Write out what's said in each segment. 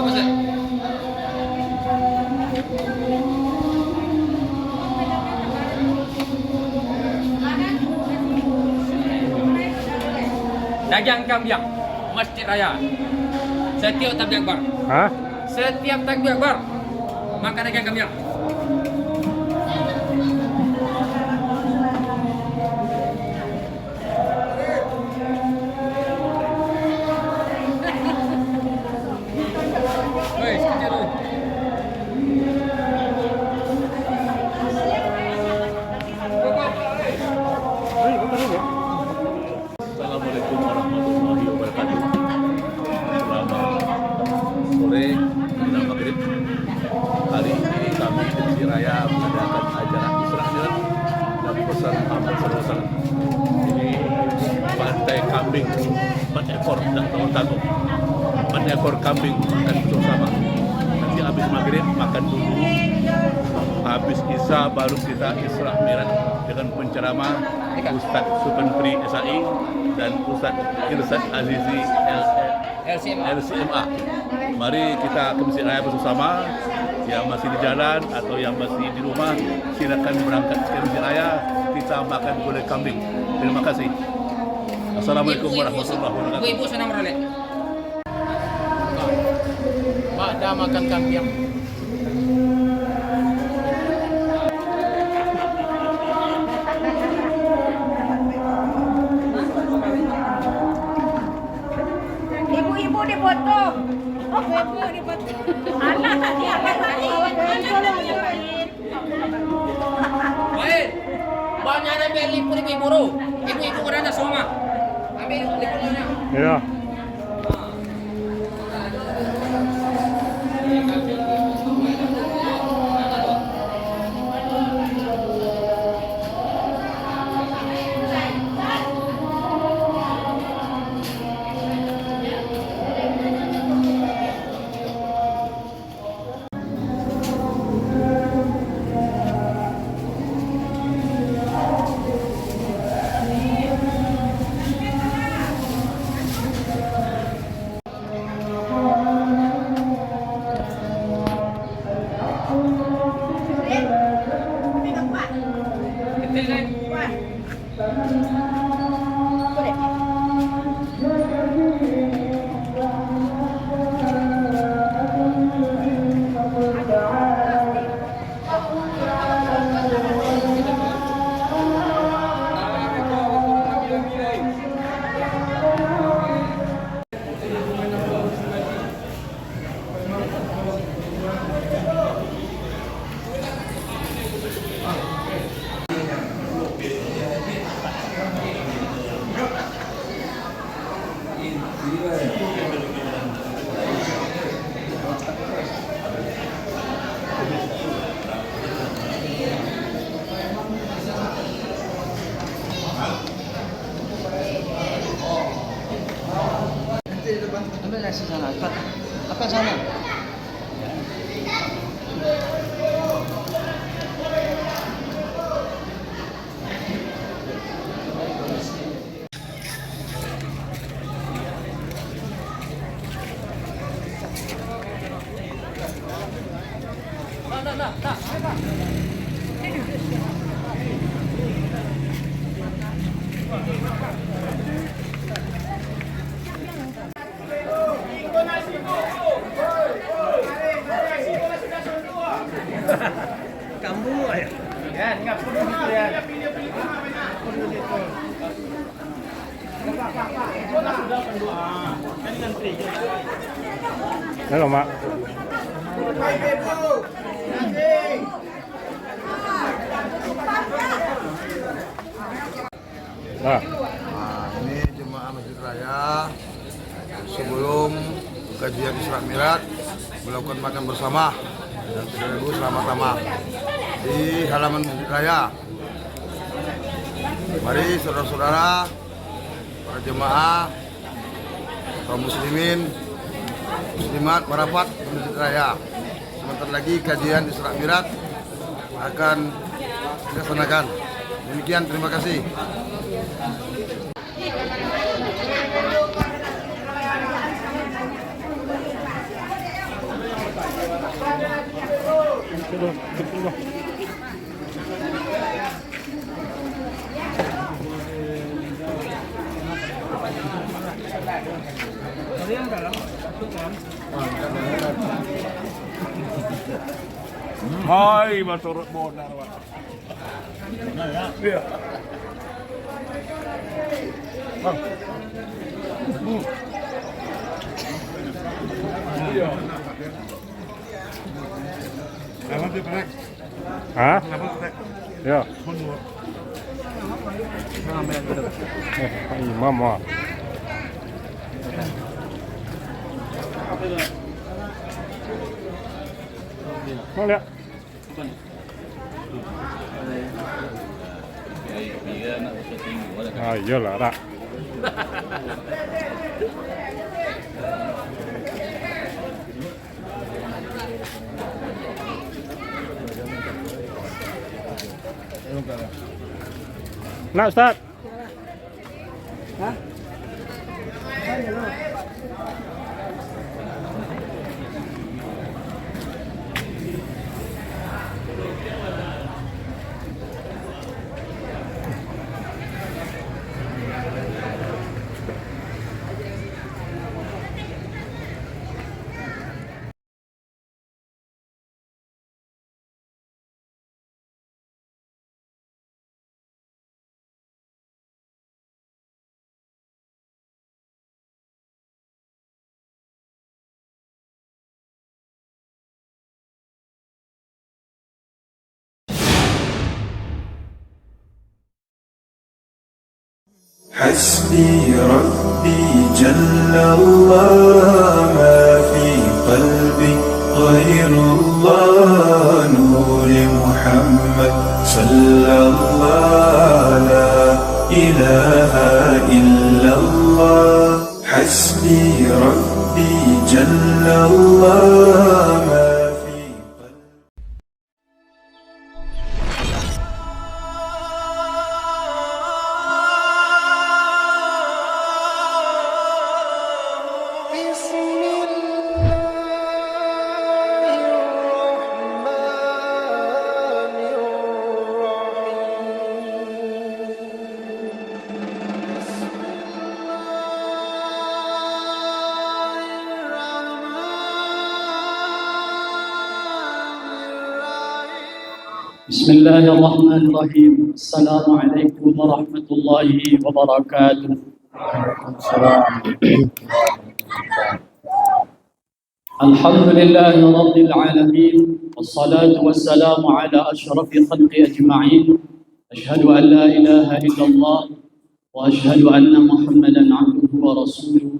Siapa Ustaz? Dagang kambing Masjid Raya. Setiap takbir akbar. Hah? Setiap takbir akbar makan dagang kambing. Hei, sekejap dulu. Assalamualaikum warahmatullahi wabarakatuh. Selamat sore menjelang maghrib. Hari ini kami di Masjid Raya mengadakan acara Isra Mi'raj dan pesan Muhammad SAW. Ini bantai kambing 4 ekor dan tahu-tahu 4 ekor kambing makan bersama. Nanti habis maghrib makan dulu. Habis Isya baru kita Isra Mi'raj dengan penceramah Ustadz Supentri SAI dan Ustadz Irsad Azizi LCMA. Mari kita ke Masjid Raya bersama. Yang masih di jalan atau yang masih di rumah, silakan berangkat ke Masjid Raya. Kita makan gulai kambing. Terima kasih. Assalamualaikum warahmatullahi wabarakatuh. Ibu sana meroleh. Pak, dah makan kambing. Ibu-ibu dipoto. Oh, ibu dipoto. Anak tadi apa tadi? Baik. Banyak ada ambil liput ibu-ibu tu. Ibu-ibu kerana semua. Ambil liputnya. Ya. Ambil nasi sana. Apa sana? Kamu ya. Ya, tinggal puluh gitu ya. Halo, Mak. Nah, Ini jemaah Masjid Raya sebelum kajian Isra Mi'raj melakukan makan bersama dan sekaligus selamat di halaman Masjid Raya. Mari saudara-saudara, para jemaah, kaum muslimin, muslimat merapat ke Masjid Raya. Sebentar lagi kajian Isra Mi'raj akan dilaksanakan. Demikian, terima kasih. Hai, maturut bonar, Pak. Iya. Bang. Iya. Kenapa sih, Pak? Hah? Kenapa sih? Ya. Menurut. Imam ah. Mau lihat? Ah, iyalah, Rak. Nak, Ustaz? حسبي ربي جل الله ما في قلبي غير الله نور محمد صلى الله لا إله إلا الله حسبي ربي جل الله ما في بسم الله الرحمن الرحيم السلام عليكم ورحمة الله وبركاته الحمد لله رب العالمين والصلاة والسلام على أشرف خلق أجمعين أشهد أن لا إله إلا الله وأشهد أن محمدا عبده ورسوله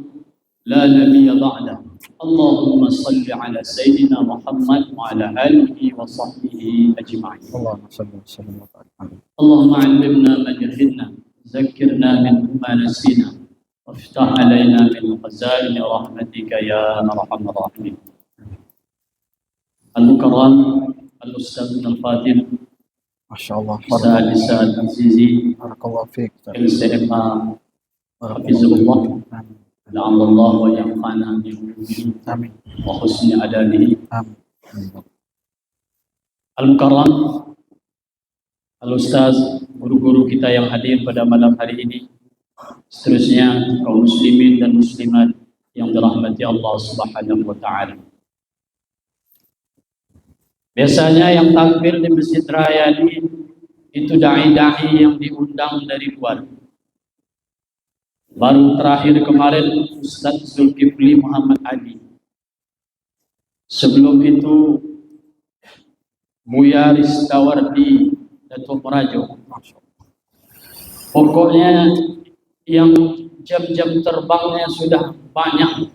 لا نبي بعده اللهم صل على سيدنا محمد وعلى آله وصحبه أجمعين اللهم صل وسلم وبارك عليه. اللهم علمنا ما جهلنا ذكرنا منه ما نسينا وافتح علينا من خزائن رحمتك يا أرحم الراحمين. المكرم الأستاذ الفاضل ما شاء الله. أستاذ لسان العزيزي بارك الله فيك. LCMA حفظه الله لعل الله وينفعنا بعلومه آمين. وحسن أدابه. آمين. Al-Mukarram, Al-Ustaz, guru-guru kita yang hadir pada malam hari ini, seterusnya kaum muslimin dan muslimat yang dirahmati Allah Subhanahu wa taala. Biasanya yang takbir di Masjid Raya ini itu dai-dai yang diundang dari luar. Baru terakhir kemarin Ustaz Zulkifli Muhammad Ali. Sebelum itu Buya Ristawardi Datuk Merajuk. Pokoknya yang jam-jam terbangnya sudah banyak.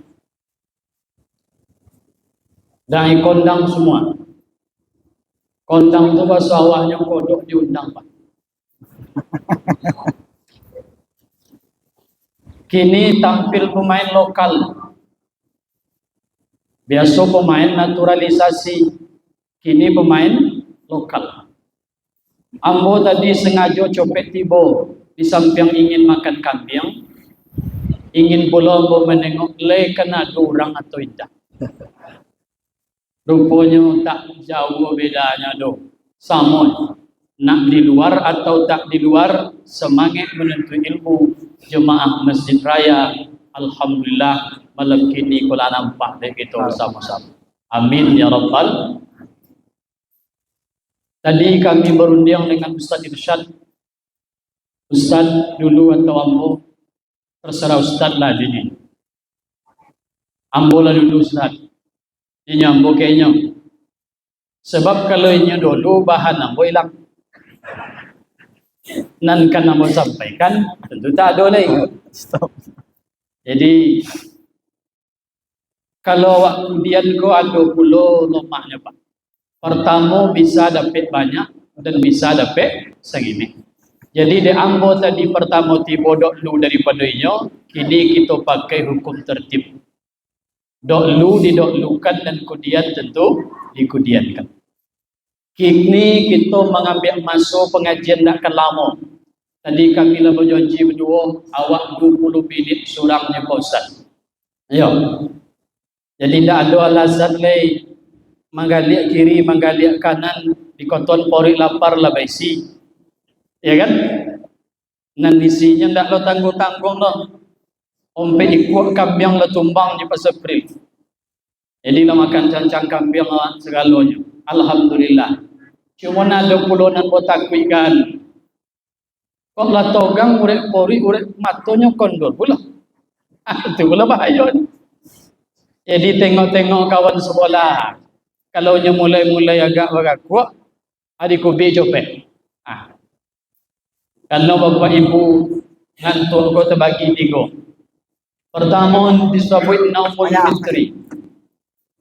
Dai kondang semua. Kondang itu bahasa Allahnya kodok diundang, Pak. Kini tampil pemain lokal. Biasa pemain naturalisasi, kini pemain lokal. Ambo tadi sengaja copet tiba di samping ingin makan kambing, ingin pula ambo menengok le kena ada orang atau tidak. Rupanya tak jauh bedanya doh. Sama. Nak di luar atau tak di luar, semangat menuntut ilmu jemaah Masjid Raya. Alhamdulillah malam kini kula nampak dek kita bersama-sama. Amin ya rabbal. Tadi kami berunding dengan Ustaz Irsyad. Ustaz dulu atau ambo, terserah Ustaz lah jadi. Ambo lah dulu Ustaz. Ini ambo kayaknya. Sebab kalau ini dulu bahan ambo hilang. Nan kan ambo sampaikan tentu tak ada lagi. Jadi kalau kemudian kau ada puluh lemahnya Pak. Pertama bisa dapat banyak dan bisa dapat segini. Jadi di ambo tadi pertama tiba dok lu daripada inyo, kini kita pakai hukum tertib. Dok lu didoklukan dan kemudian tentu dikudiankan. Kini kita mengambil masuk pengajian tak lama. Tadi kami lah berjanji berdua, awak 20 minit surangnya Pak Ustaz. Ayo. Jadi tak ada alasan lagi menggaliak kiri, menggaliak kanan, di koton pori lapar lah baisi. Ya kan? Nan isinya tak lo tanggung-tanggung lo. Ompe ikut kambing lo tumbang di pas April. Jadi lo makan cancang kambing segalanya. Alhamdulillah. Cuma ada puluhan botak ikan. Kok lah togang urek pori urek matonya kondor pula. Itu pula bahaya. Jadi tengok-tengok kawan sekolah. Kalau nya mulai-mulai agak kuat, adik kubi copet. Kalau bapak ibu ngantuk kau terbagi 3. Pertama disebut naumul fitri.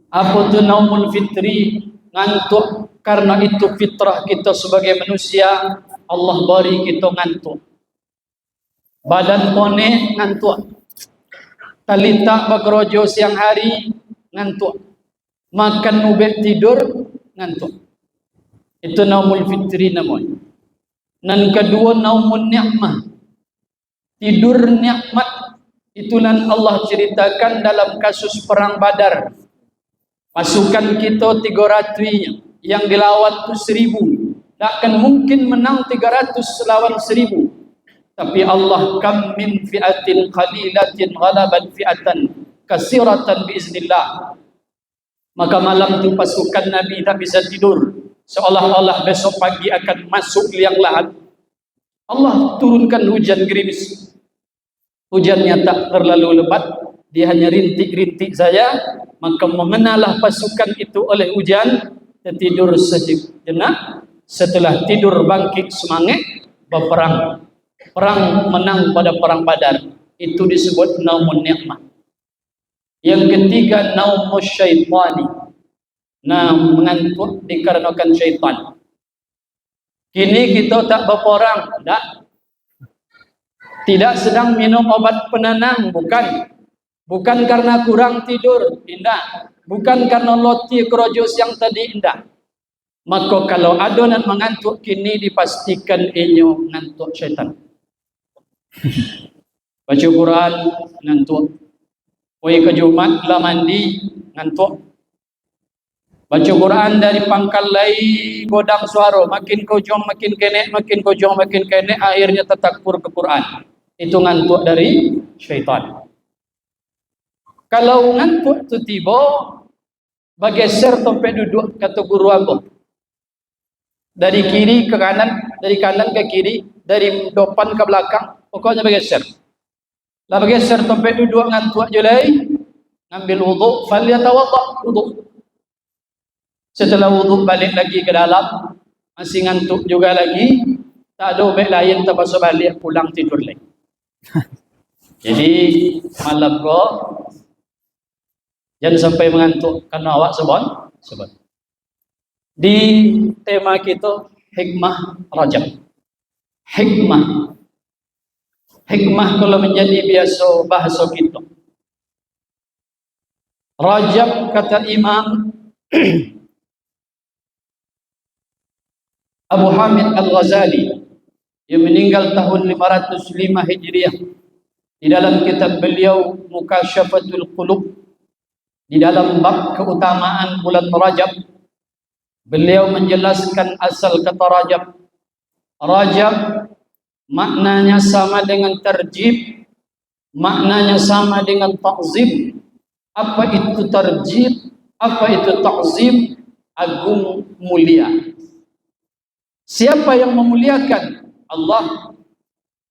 Apa tu naumul fitri? Ngantuk karena itu fitrah kita sebagai manusia. Allah beri kita ngantuk. Badan pone ngantuk. Talita bekerja siang hari ngantuk. Makan ubek tidur ngantuk. Itu naumul fitri namanya. Dan kedua naumun ni'mah. Tidur nikmat. Itulah Allah ceritakan dalam kasus perang Badar. Pasukan kita 300 yang dilawan tu 1000. Tak akan mungkin menang 300 lawan 1000. Tapi Allah kam min fi'atin qalilatin ghalabat fi'atan kasiratan biiznillah. Maka malam tu pasukan Nabi tak bisa tidur. Seolah-olah besok pagi akan masuk liang lahat. Allah turunkan hujan gerimis. Hujannya tak terlalu lebat, dia hanya rintik-rintik saja. Maka mengenalah pasukan itu oleh hujan, tertidur sejenak. Setelah tidur bangkit semangat berperang. Perang menang pada perang Badar. Itu disebut naumun ni'mah. Yang ketiga naumus syaitani. Nah, mengantuk dikarenakan syaitan. Kini kita tak berperang, tak. Tidak sedang minum obat penenang, bukan. Bukan karena kurang tidur, tidak. Bukan karena loti kerojos yang tadi, tidak. Maka kalau ada nak mengantuk, kini dipastikan inyo ngantuk syaitan. Baca Quran, ngantuk. Pergi ke Jumat, lah mandi, ngantuk. Baca Quran dari pangkal lai godang suara, makin kojong makin kenek, makin kojong makin kenek, akhirnya tertakbur ke Quran. Itu ngantuk dari syaitan. Kalau ngantuk tu tiba, bergeser tempat duduk kata guru abang. Dari kiri ke kanan, dari kanan ke kiri, dari depan ke belakang, pokoknya bergeser. Lah bergeser tempat duduk ngantuk je lai, ngambil wuduk, falyatawadda wuduk. Setelah wuduk balik lagi ke dalam, masih ngantuk juga lagi, tak ada ubek lain terpaksa balik pulang tidur lagi. Jadi malam kau jangan sampai mengantuk karena awak sebab. Di tema kita hikmah Rajab. Hikmah kalau menjadi biasa bahasa kita. Rajab kata Imam Abu Hamid Al-Ghazali yang meninggal tahun 505 Hijriah. Di dalam kitab beliau Mukasyafatul Qulub, Di dalam bab keutamaan bulan Rajab, beliau menjelaskan asal kata Rajab. Rajab maknanya sama dengan tarjib, maknanya sama dengan ta'zim. Apa itu tarjib? Apa itu ta'zim? Agung, mulia. Siapa yang memuliakan? Allah.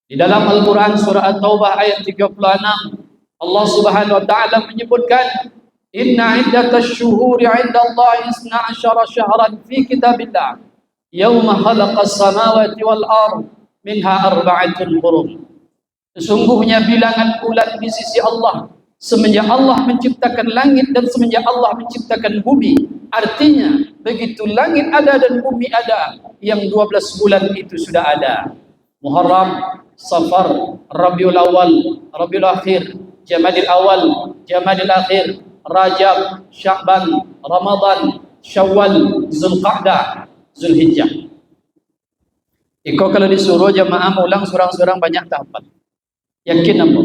Di dalam Al-Quran surah At-Taubah ayat 36, Allah Subhanahu wa taala menyebutkan, "Inna iddatash syuhuri 'inda Allah 12 syahran fi kitabillah yauma khalaqas samawati wal ard minha arba'atun hurum." Sesungguhnya bilangan bulan di sisi Allah semenjak Allah menciptakan langit dan semenjak Allah menciptakan bumi. Artinya begitu langit ada dan bumi ada, yang 12 bulan itu sudah ada. Muharram, Safar, Rabiul Awal, Rabiul Akhir, Jamadil Awal, Jamadil Akhir, Rajab, Sya'ban, Ramadan, Syawal, Zulqa'dah, Zulhijjah. Iko kalau disuruh jemaah ulang surang-surang banyak tahapan. Yakin apa?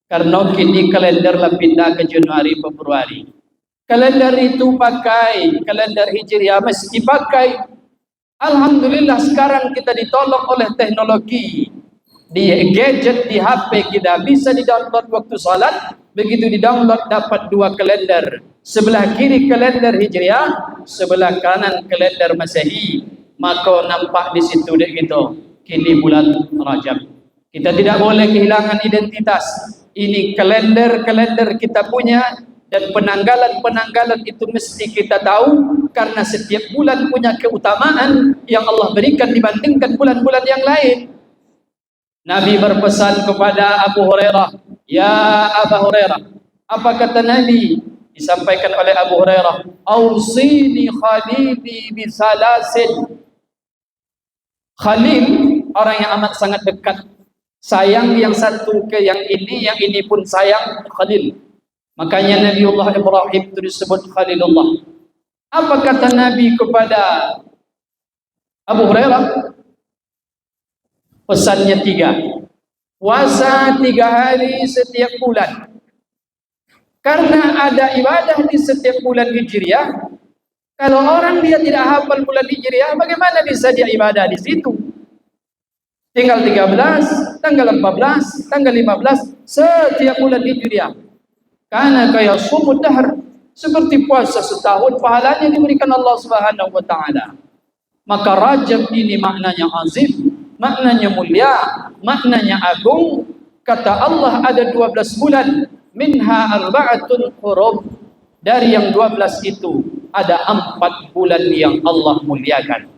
Karena kini kalender lah pindah ke Januari, Februari. Kalender itu pakai, kalender Hijriah mesti pakai. Alhamdulillah sekarang kita ditolong oleh teknologi. Di gadget, di HP kita bisa di-download waktu salat. Begitu di-download dapat 2 kalender. Sebelah kiri kalender Hijriah, sebelah kanan kalender Masehi. Maka nampak di situ dek gitu. Kini bulan Rajab. Kita tidak boleh kehilangan identitas. Ini kalender-kalender kita punya, dan penanggalan-penanggalan itu mesti kita tahu, karena setiap bulan punya keutamaan yang Allah berikan dibandingkan bulan-bulan yang lain. Nabi berpesan kepada Abu Hurairah, "Ya Abu Hurairah." Apa kata Nabi? Disampaikan oleh Abu Hurairah, "Ausini khalili bisalasin." Khalil, orang yang amat sangat dekat. Sayang yang satu ke yang ini pun sayang, Khalil. Makanya Nabiullah Ibrahim itu disebut Khalilullah. Apa kata Nabi kepada Abu Hurairah? Pesannya 3. Puasa 3 hari setiap bulan. Karena ada ibadah di setiap bulan Hijriah. Kalau orang dia tidak hafal bulan Hijriah, bagaimana bisa dia ibadah di situ? Tinggal 13, tanggal 14, tanggal 15 setiap bulan Hijriah. Karena kayak sumud dahr, seperti puasa setahun, pahalanya diberikan Allah Subhanahu wa taala. Maka Rajab ini maknanya azim, maknanya mulia, maknanya agung. Kata Allah ada 12 bulan, minha arba'atun hurum. Dari yang 12 itu ada 4 bulan yang Allah muliakan.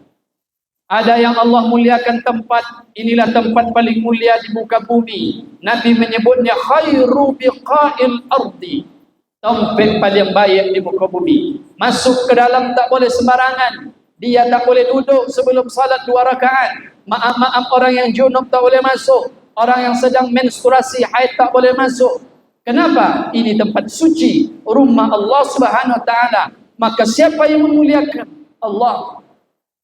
Ada yang Allah muliakan tempat, inilah tempat paling mulia di muka bumi. Nabi menyebutnya khairu biqa'il ardi, tempat paling baik di muka bumi. Masuk ke dalam tak boleh sembarangan. Dia tak boleh duduk sebelum salat 2 rakaat. Maaf orang yang junub tak boleh masuk. Orang yang sedang menstruasi haid tak boleh masuk. Kenapa? Ini tempat suci, rumah Allah Subhanahu wa taala. Maka siapa yang memuliakan? Allah.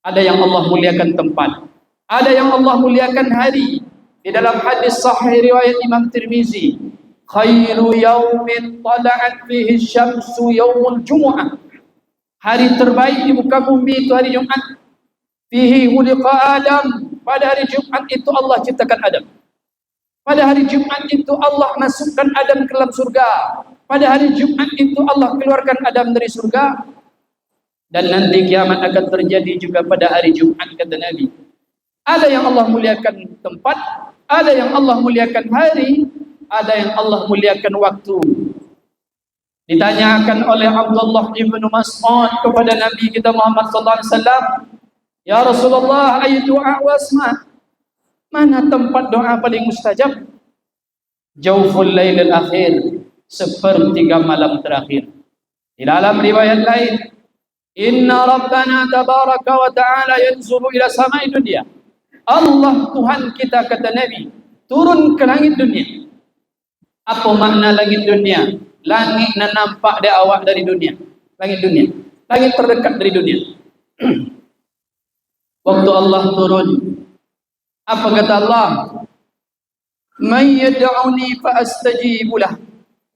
Ada yang Allah muliakan tempat, ada yang Allah muliakan hari. Di dalam hadis sahih riwayat Imam Tirmizi, khairu yaumin tala'at fihi syamsu yaumul jumu'ah. Hari terbaik di muka bumi itu hari Jumat. Fihi khuliqa Adam. Pada hari Jumat itu Allah ciptakan Adam. Pada hari Jumat itu Allah masukkan Adam ke dalam surga. Pada hari Jumat itu Allah keluarkan Adam dari surga. Dan nanti kiamat akan terjadi juga pada hari Jumat, kata Nabi. Ada yang Allah muliakan tempat, ada yang Allah muliakan hari, ada yang Allah muliakan waktu. Ditanyakan oleh Abdullah ibn Mas'ud kepada Nabi kita Muhammad sallallahu alaihi wasallam, "Ya Rasulullah, ayu doa wasma?" Mana tempat doa paling mustajab? Jawful lailil akhir, sepertiga malam terakhir. Di dalam riwayat lain, Inna Rabbana tabaraka wa ta'ala yanzuru ila samai dunia. Allah Tuhan kita, kata Nabi, turun ke langit dunia. Apa makna langit dunia? Langit yang nampak dia awak dari dunia. Langit dunia. Langit terdekat dari dunia. Waktu Allah turun, apa kata Allah? Man yad'uni fa astajibu lah.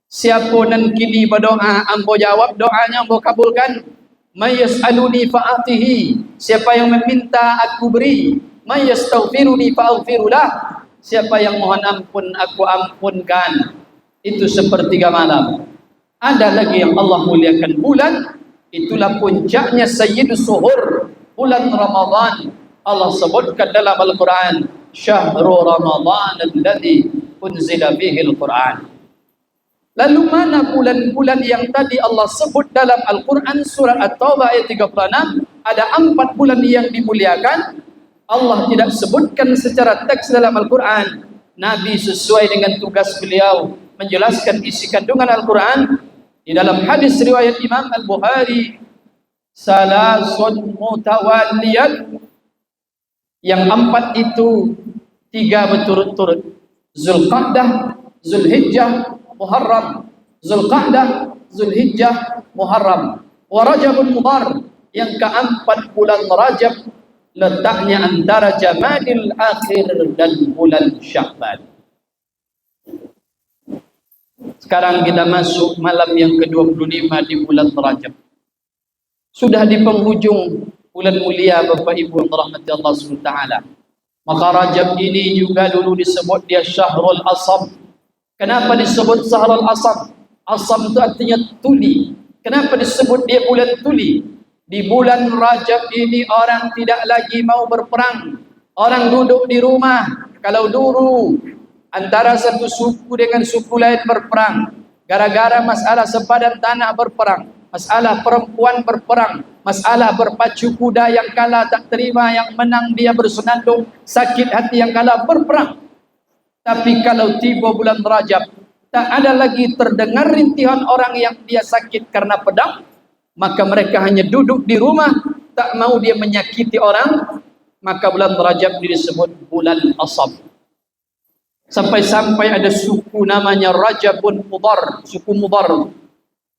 Siapa nan kini berdoa, ambo jawab doanya, ambo kabulkan. May yas'aluni fa'atihi, siapa yang meminta aku beri. May yastaghfiruni fa'aghfirulah, siapa yang mohon ampun aku ampunkan. Itu sepertiga malam. Ada lagi yang Allah muliakan bulan, itulah puncaknya Sayyidus Suhur, bulan Ramadan. Allah sebutkan dalam Al-Quran, Syahrul Ramadan alladhi unzila fihi Al-Quran. Lalu mana bulan-bulan yang tadi Allah sebut dalam Al-Quran surah At-Taubah ayat 36? Ada 4 bulan yang dimuliakan. Allah tidak sebutkan secara teks dalam Al-Quran. Nabi sesuai dengan tugas beliau menjelaskan isi kandungan Al-Quran. Di dalam hadis riwayat Imam Al-Bukhari, salasun mutawaliyat, yang 4 itu 3 berturut-turut. Zulqa'dah, Zulhijjah, Muharram. Zulqa'dah, Zulhijjah, Muharram. Wa Rajabun Mudhar, yang keempat bulan Rajab letaknya antara Jamadil Akhir dan bulan Sya'ban. Sekarang kita masuk malam yang ke-25 di bulan Rajab. Sudah di penghujung bulan mulia Bapak Ibu yang dirahmati Allah SWT. Maka Rajab ini juga dulu disebut dia Syahrul Asab. Kenapa disebut Syahrul Asab? Asab itu artinya tuli. Kenapa disebut dia bulan tuli? Di bulan Rajab ini orang tidak lagi mau berperang. Orang duduk di rumah. Kalau dulu antara satu suku dengan suku lain berperang, gara-gara masalah sepadan tanah berperang, masalah perempuan berperang, masalah berpacu kuda, yang kalah tak terima, yang menang dia bersenandung, sakit hati yang kalah berperang. Tapi kalau tiba bulan Rajab, tak ada lagi terdengar rintihan orang yang dia sakit karena pedang, maka mereka hanya duduk di rumah, tak mau dia menyakiti orang. Maka bulan Rajab disebut bulan Asab. Sampai-sampai ada suku namanya Rajabun Mudhar, suku Mudhar.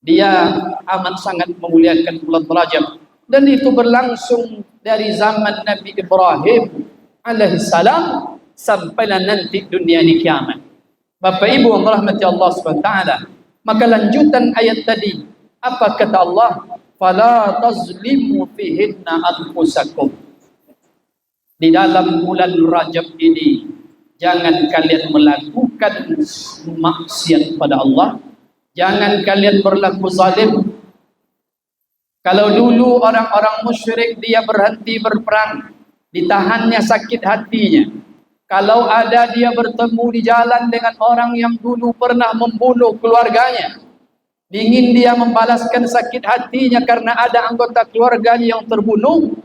Dia amat sangat memuliakan bulan Rajab. Dan itu berlangsung dari zaman Nabi Ibrahim alaihissalam sampailah nanti dunia ini kiamat. Bapak Ibu yang dirahmati Allah SWT. Maka lanjutan ayat tadi, apa kata Allah? Fala tazlimu fihinna anfusakum. Di dalam bulan Rajab ini, jangan kalian melakukan maksiat pada Allah. Jangan kalian berlaku zalim. Kalau dulu orang-orang musyrik dia berhenti berperang, ditahannya sakit hatinya. Kalau ada dia bertemu di jalan dengan orang yang dulu pernah membunuh keluarganya, ingin dia membalaskan sakit hatinya karena ada anggota keluarganya yang terbunuh,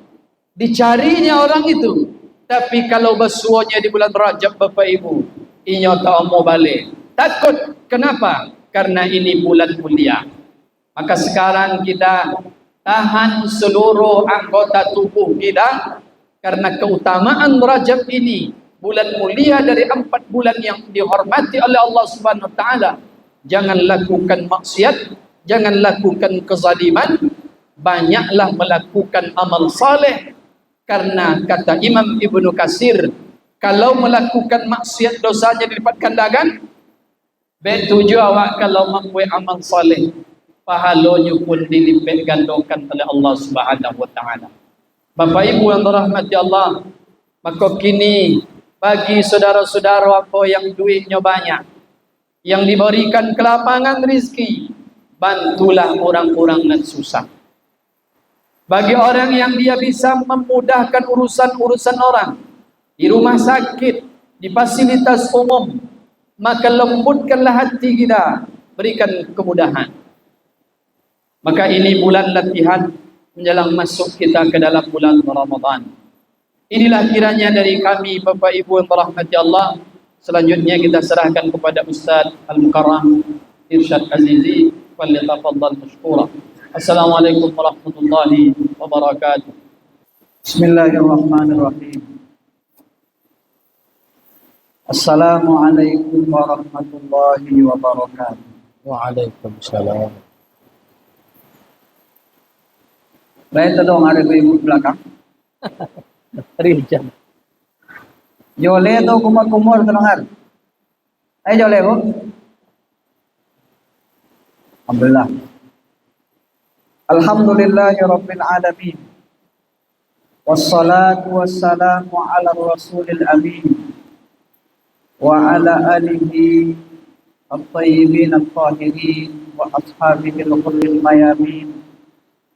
dicarinya orang itu. Tapi kalau basuhnya di bulan Rajab Bapak Ibu, inyo tak mau balik. Takut. Kenapa? Karena ini bulan mulia. Maka sekarang kita tahan seluruh anggota tubuh kita karena keutamaan Rajab ini. Bulan mulia dari 4 bulan yang dihormati oleh Allah Subhanahu wa taala. Jangan lakukan maksiat, jangan lakukan kezaliman, banyaklah melakukan amal saleh. Karena kata Imam Ibnu Katsir, kalau melakukan maksiat dosanya dilipat gandakan, betuju awak kalau membuat amal saleh, pahalanya pun dilipat gandakan oleh Allah Subhanahu wa taala. Bapak Ibu yang dirahmati Allah, maka kini bagi saudara-saudara apa yang duitnya banyak, yang diberikan kelapangan rezeki, bantulah orang-orang yang susah. Bagi orang yang dia bisa memudahkan urusan-urusan orang di rumah sakit, di fasilitas umum, maka lembutkanlah hati kita, berikan kemudahan. Maka ini bulan latihan menjelang masuk kita ke dalam bulan Ramadan. Inilah kiranya dari kami Bapak Ibu yang dirahmati Allah. Selanjutnya kita serahkan kepada Ustaz Al-Mukarram Irsyad Azizi. Falyatafaddal mashkura. Assalamualaikum warahmatullahi wabarakatuh. Bismillahirrahmanirrahim. Assalamualaikum warahmatullahi wabarakatuh. Waalaikumsalam. Baik, tolong ada ibu belakang. Rijal. Jole atau kumar-kumar terdengar? Ayo jole bu. Alhamdulillah. Alhamdulillahi Rabbil Alamin. Wassalatu wassalamu ala rasulil amin. Wa ala alihi at-tayyibin at-tahirin wa ashabihi al-qurril mayamin.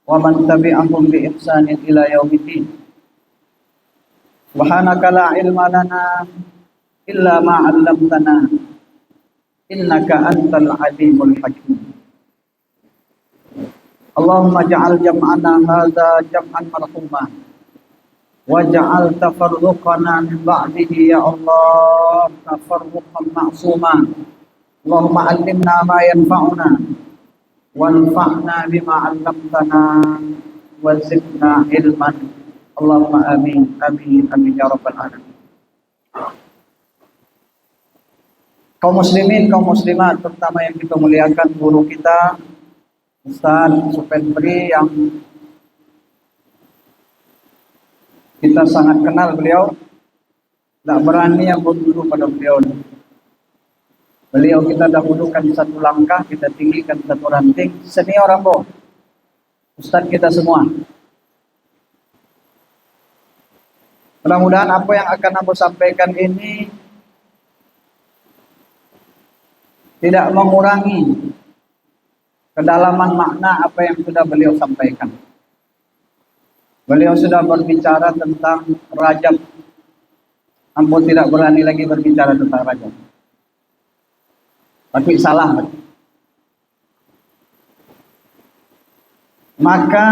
Wa man tabi'ahum bi ihsanin ila yaumiddin. Subhanaka la ilma lana illa ma 'allamtana. Innaka antal alimul hakim. Allahumma ja'al jam'ana hadza jam'an marhuma waj'al tafarruqana min ba'dihi ya Allah tafarruqan ma'suma. Allahumma 'allimna ma yanfa'una wanfa'na bima 'allamtana wa zidna ilman. Allahumma amin amin amin ya rabbal alamin. Kaum muslimin, kaum muslimat, terutama yang kita muliakan guru kita Ustaz Supendri yang kita sangat kenal beliau, tak berani yang berdulu pada beliau. Beliau kita dahulukan satu langkah, kita tinggikan satu ranting, senior ambo, Ustaz kita semua. Mudah-mudahan apa yang akan ambo sampaikan ini tidak mengurangi kedalaman makna apa yang sudah beliau sampaikan. Beliau sudah berbicara tentang Rajab. Ambo tidak berani lagi berbicara tentang Rajab. Tapi salah. Maka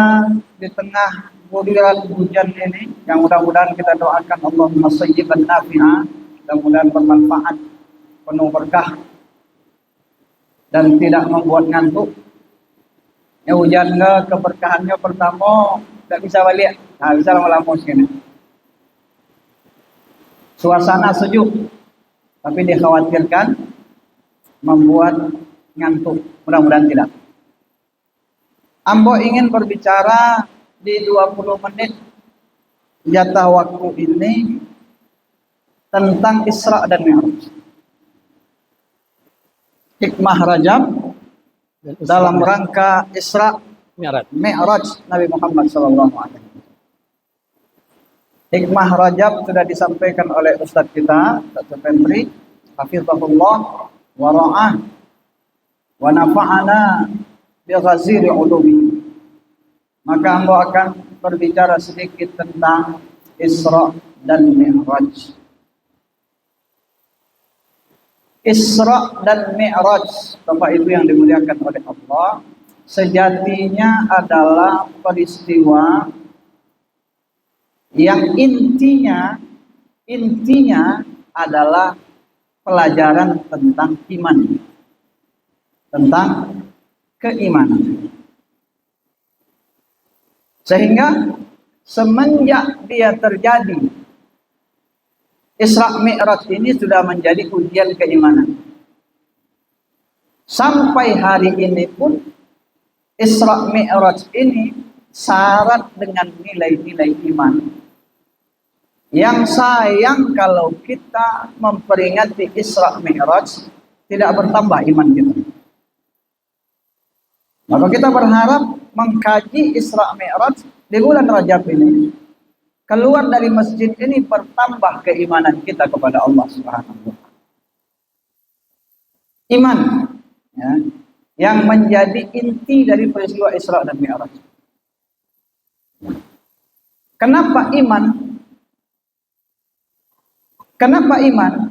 di tengah guyuran hujan ini, yang mudah-mudahan kita doakan Allahumma sayyiban nafi'a, mudah-mudahan bermanfaat, penuh berkah, dan tidak membuat ngantuk. Ya hujan ke keberkahannya pertama tidak bisa balik, nah bisa lama-lama sini. Suasana sejuk, tapi dikhawatirkan membuat ngantuk. Mudah-mudahan tidak. Ambo ingin berbicara di 20 menit jatah waktu ini tentang Isra dan Mi'raj. Hikmah Rajab dalam rangka Isra Mi'raj Nabi Muhammad SAW. Hikmah Rajab sudah disampaikan oleh Ustadz kita, Ustadz Supendri, hafizahullah wa ra'ah wa nafa'ana bi ghaziri ulumi. Maka ambo akan berbicara sedikit tentang Isra dan Mi'raj. Isra dan Mi'raj, Bapak Ibu yang dimuliakan oleh Allah, sejatinya adalah peristiwa yang intinya adalah pelajaran tentang iman, tentang keimanan. Sehingga semenjak dia terjadi, Isra Mi'raj ini sudah menjadi ujian keimanan. Sampai hari ini pun Isra Mi'raj ini syarat dengan nilai-nilai iman. Yang sayang kalau kita memperingati Isra Mi'raj tidak bertambah iman kita. Maka kita berharap mengkaji Isra Mi'raj di bulan Rajab ini. Keluar dari masjid ini bertambah keimanan kita kepada Allah Subhanahu wa Ta'ala. Iman, ya, yang menjadi inti dari peristiwa Isra dan Mi'raj. Kenapa iman? Kenapa iman?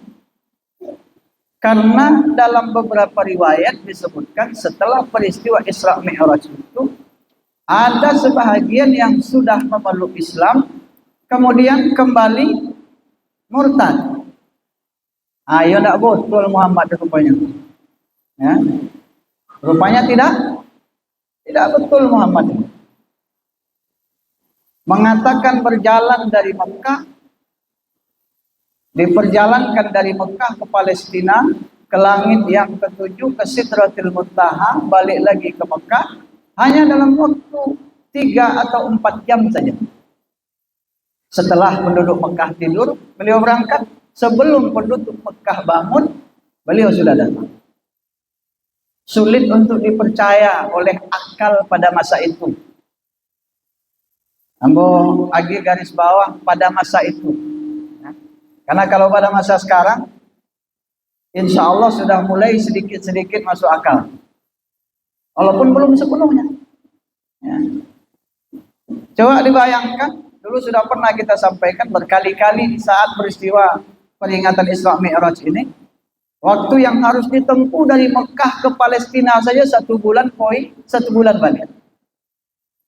Karena dalam beberapa riwayat disebutkan setelah peristiwa Isra Mi'raj itu ada sebahagian yang sudah memeluk Islam kemudian kembali murtad. Ayo tidak betul Muhammad rupanya. Ya. Rupanya tidak betul Muhammad. Mengatakan berjalan dari Mekah, diperjalankan dari Mekah ke Palestina, ke langit yang ketujuh, ke Sidratil Muntaha, balik lagi ke Mekah, hanya dalam waktu 3 atau 4 jam saja. Setelah penduduk Mekah tidur, beliau berangkat. Sebelum penduduk Mekah bangun, beliau sudah datang. sulit untuk dipercaya oleh akal pada masa itu. Ambo agi garis bawah pada masa itu. Karena kalau pada masa sekarang, insya Allah sudah mulai sedikit-sedikit masuk akal. Walaupun belum sepenuhnya. Ya. Coba dibayangkan, dulu sudah pernah kita sampaikan berkali-kali di saat peristiwa peringatan Isra Mi'raj ini, waktu yang harus ditempuh dari Mekah ke Palestina saja 1 bulan poin, 1 bulan balik.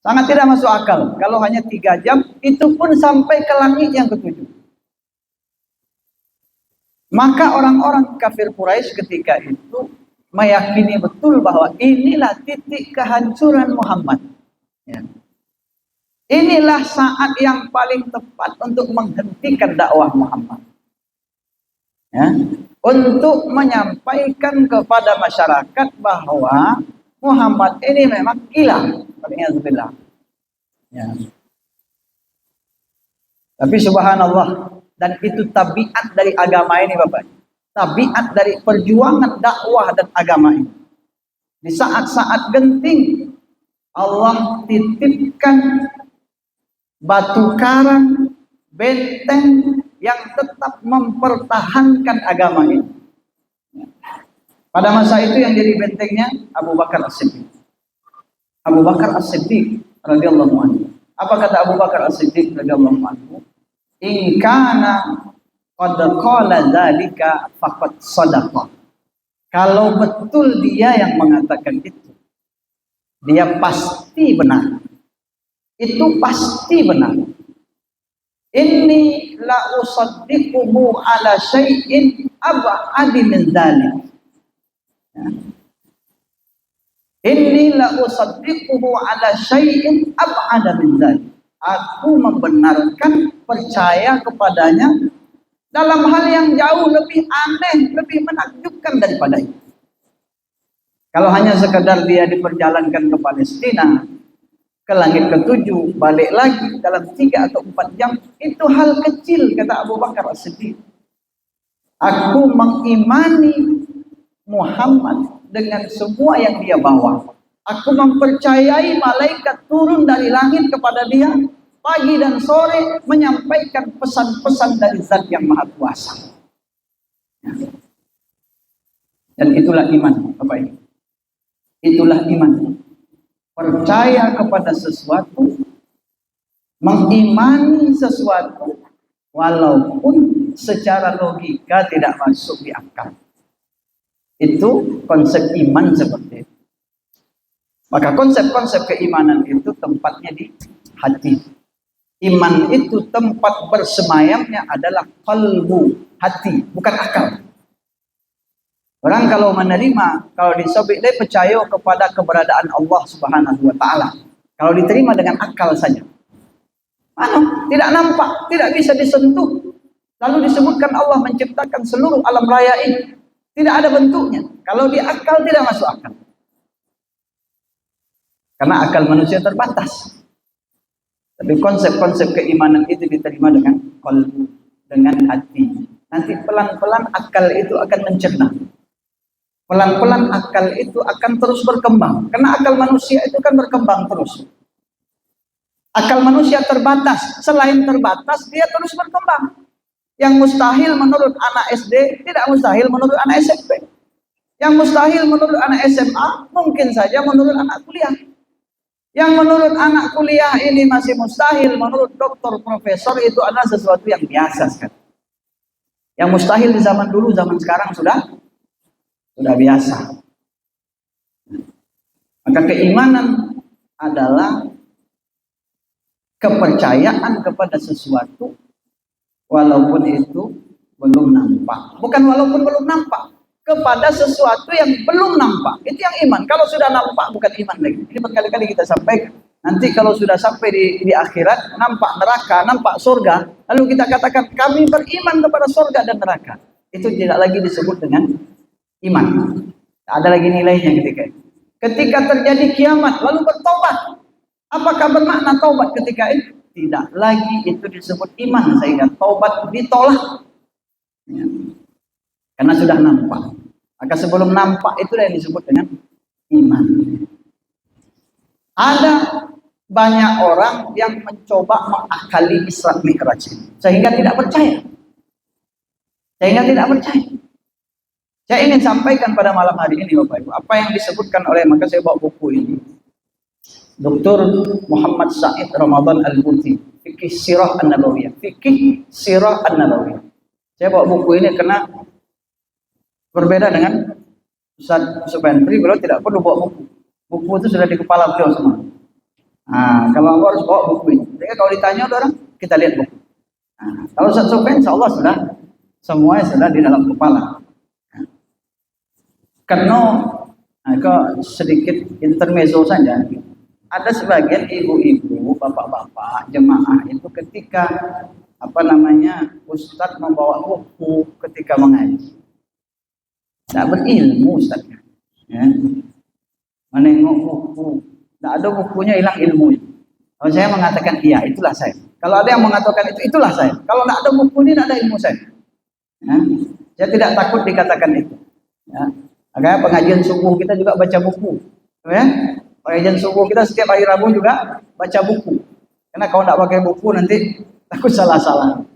Sangat tidak masuk akal. Kalau hanya 3 jam, itu pun sampai ke langit yang ke-7. Maka orang-orang kafir Quraisy ketika itu meyakini betul bahwa inilah titik kehancuran Muhammad. Ya. Inilah saat yang paling tepat untuk menghentikan dakwah Muhammad. Ya. Untuk menyampaikan kepada masyarakat bahwa Muhammad ini memang gila. Ya. Tapi subhanallah, dan itu tabiat dari agama ini Bapak. Tabiat dari perjuangan dakwah dan agama ini. Di saat-saat genting Allah titipkan batu karang, benteng yang tetap mempertahankan agama ini. Pada masa itu yang jadi bentengnya Abu Bakar As-Siddiq. Abu Bakar As-Siddiq radhiyallahu anhu. Apa kata Abu Bakar As-Siddiq radhiyallahu anhu? In kana qad qala dzalika faqad shadaqa. Kalau betul dia yang mengatakan itu, dia pasti benar. Itu pasti benar. Inni la usaddiquhu ala syai'in ab'adi min dzalik. Inni la usaddiquhu ala syai'in ab'ada min dzalik. Aku membenarkan, percaya kepadanya dalam hal yang jauh lebih aneh, lebih menakjubkan daripada itu. Kalau hanya sekedar dia diperjalankan ke Palestina, ke langit ke-7, balik lagi dalam 3 atau 4 jam, itu hal kecil, kata Abu Bakar As-Siddiq. Aku mengimani Muhammad dengan semua yang dia bawa. Aku mempercayai malaikat turun dari langit kepada dia pagi dan sore menyampaikan pesan-pesan dari Zat yang Maha Kuasa. Dan itulah iman, Bapak Ibu. Itulah iman. Percaya kepada sesuatu, mengimani sesuatu, walaupun secara logika tidak masuk di akal. Itu konsep iman seperti itu. Maka konsep-konsep keimanan itu tempatnya di hati. Iman itu tempat bersemayamnya adalah qalbu, hati, bukan akal. Orang kalau menerima, kalau disobek dia percaya kepada keberadaan Allah Subhanahu wa taala. Kalau diterima dengan akal saja. Tidak nampak, tidak bisa disentuh. Lalu disebutkan Allah menciptakan seluruh alam raya ini. Tidak ada bentuknya. Kalau di akal tidak masuk akal. Karena akal manusia terbatas. Tapi konsep-konsep keimanan itu diterima dengan qalbu, dengan hati. Nanti pelan-pelan akal itu akan mencerna. Pelan-pelan akal itu akan terus berkembang. Karena akal manusia itu kan berkembang terus. Akal manusia terbatas. Selain terbatas, dia terus berkembang. Yang mustahil menurut anak SD, tidak mustahil menurut anak SMP. Yang mustahil menurut anak SMA, mungkin saja menurut anak kuliah. Yang menurut anak kuliah ini masih mustahil, menurut dokter, profesor itu adalah sesuatu yang biasa sekali. Yang mustahil di zaman dulu, zaman sekarang sudah biasa. Maka keimanan adalah kepercayaan kepada sesuatu walaupun itu belum nampak. Bukan walaupun belum nampak, kepada sesuatu yang belum nampak. Itu yang iman. Kalau sudah nampak bukan iman lagi. Ini berkali-kali kita sampaikan. Nanti kalau sudah sampai di akhirat, nampak neraka, nampak surga, lalu kita katakan kami beriman kepada surga dan neraka. Itu tidak lagi disebut dengan iman. Tak ada lagi nilainya ketika itu. Ketika terjadi kiamat, lalu bertobat. Apakah bermakna taubat ketika itu? Tidak lagi itu disebut iman, sehingga taubat ditolak. Ya. Karena sudah nampak. Maka sebelum nampak itu yang disebut dengan iman. Ada banyak orang yang mencoba mengakali Isra Mi'raj sehingga tidak percaya. Saya ingin sampaikan pada malam hari ini Bapak Ibu, apa yang disebutkan oleh, maka saya bawa buku ini. Dr. Muhammad Said Ramadan Al-Buti, Fikih Sirah An-Nabawiyah. Saya bawa buku ini karena berbeda dengan Ustaz Supentri, beliau tidak perlu bawa buku. Buku itu sudah di kepala beliau semua. Nah, kalau harus bawa buku ini. Jadi kalau ditanya orang, kita lihat buku. Nah, kalau Ustaz Supentri, insya Allah sudah semuanya sudah di dalam kepala. Karena sedikit intermezzo saja. Ada sebagian ibu-ibu, bapak-bapak, jemaah itu ketika Ustadz membawa buku ketika mengaji, tidak berilmu Ustadz. Ya. Menengok buku, tidak ada bukunya hilang ilmunya. Kalau saya mengatakan iya, itulah saya. Kalau ada yang mengatakan itulah saya. Kalau tidak ada buku ini, tidak ada ilmu saya. Ya. Saya tidak takut dikatakan itu. Ya. Makanya pengajian subuh kita juga baca buku. Ya? Pengajian subuh kita setiap hari Rabu juga baca buku. Karena kalau tidak pakai buku nanti takut salah-salah.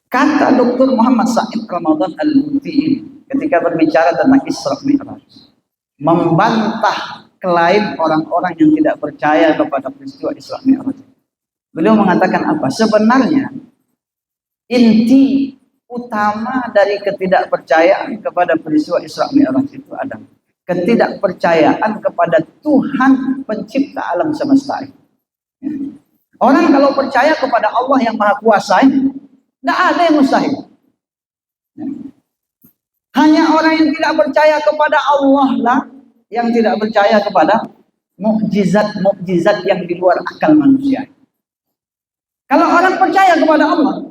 Kata Dr. Muhammad Said Ramadan Al-Buti ketika berbicara tentang Isra Mi'raj, membantah klaim orang-orang yang tidak percaya kepada peristiwa Isra Mi'raj. Beliau mengatakan apa? Sebenarnya inti utama dari ketidakpercayaan kepada peristiwa Isra Mi'raj itu adalah ketidakpercayaan kepada Tuhan pencipta alam semesta. Orang kalau percaya kepada Allah yang Maha Kuasa, tidak ada yang mustahil. Hanya orang yang tidak percaya kepada Allah lah yang tidak percaya kepada mukjizat-mukjizat yang di luar akal manusia. Kalau orang percaya kepada Allah,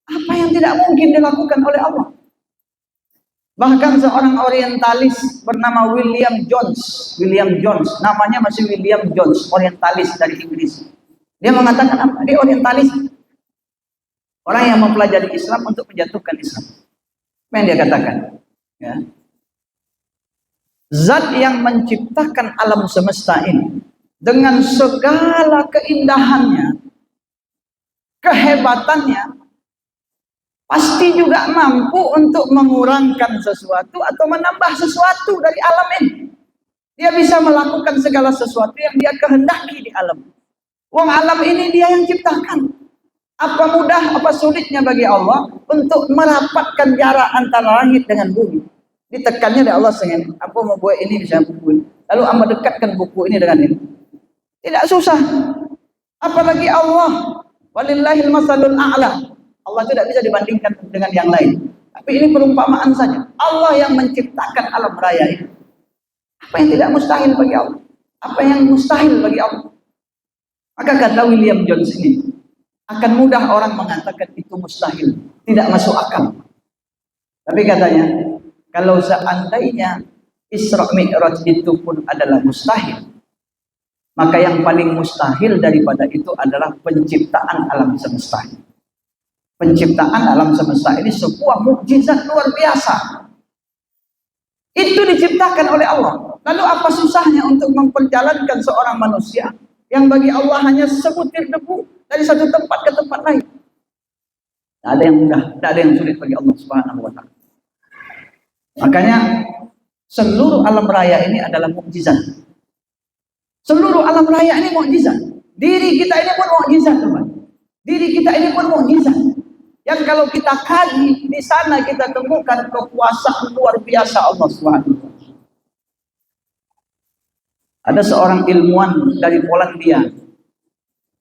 apa yang tidak mungkin dilakukan oleh Allah? Bahkan seorang orientalis bernama William Jones, namanya masih William Jones, orientalis dari Inggris. Dia mengatakan apa? Dia orientalis, orang yang mempelajari Islam untuk menjatuhkan Islam. Apa yang dia katakan? Ya. Zat yang menciptakan alam semesta ini dengan segala keindahannya, kehebatannya, pasti juga mampu untuk mengurangkan sesuatu atau menambah sesuatu dari alam ini. Dia bisa melakukan segala sesuatu yang dia kehendaki di alam. Wong alam ini dia yang ciptakan. Apa mudah, apa sulitnya bagi Allah untuk merapatkan jarak antara langit dengan bumi. Ditekannya dari Allah sehingga apa membuat ini bisa buku ini. Lalu amba dekatkan buku ini dengan ini. Tidak susah. Apalagi Allah. Walillahil masalul a'la. Allah tidak bisa dibandingkan dengan yang lain. Tapi ini perumpamaan saja. Allah yang menciptakan alam raya ini. Apa yang tidak mustahil bagi Allah? Apa yang mustahil bagi Allah? Maka kata William Jones ini, akan mudah orang mengatakan itu mustahil, tidak masuk akal. Tapi katanya, kalau seandainya Isra Mi'raj itu pun adalah mustahil, maka yang paling mustahil daripada itu adalah penciptaan alam semesta. Penciptaan alam semesta ini sebuah mukjizat luar biasa. Itu diciptakan oleh Allah. Lalu apa susahnya untuk memperjalankan seorang manusia yang bagi Allah hanya sebutir debu dari satu tempat ke tempat lain? Tidak ada yang mudah, tidak ada yang sulit bagi Allah Subhanahu wa Ta'ala. Makanya seluruh alam raya ini adalah mukjizat. Seluruh alam raya ini mukjizat. Diri kita ini pun mukjizat, teman. Diri kita ini pun mukjizat. Yang kalau kita kaji, di sana kita temukan kekuasaan luar biasa Allah Subhanahu wa Ta'ala. Ada seorang ilmuwan dari Polandia,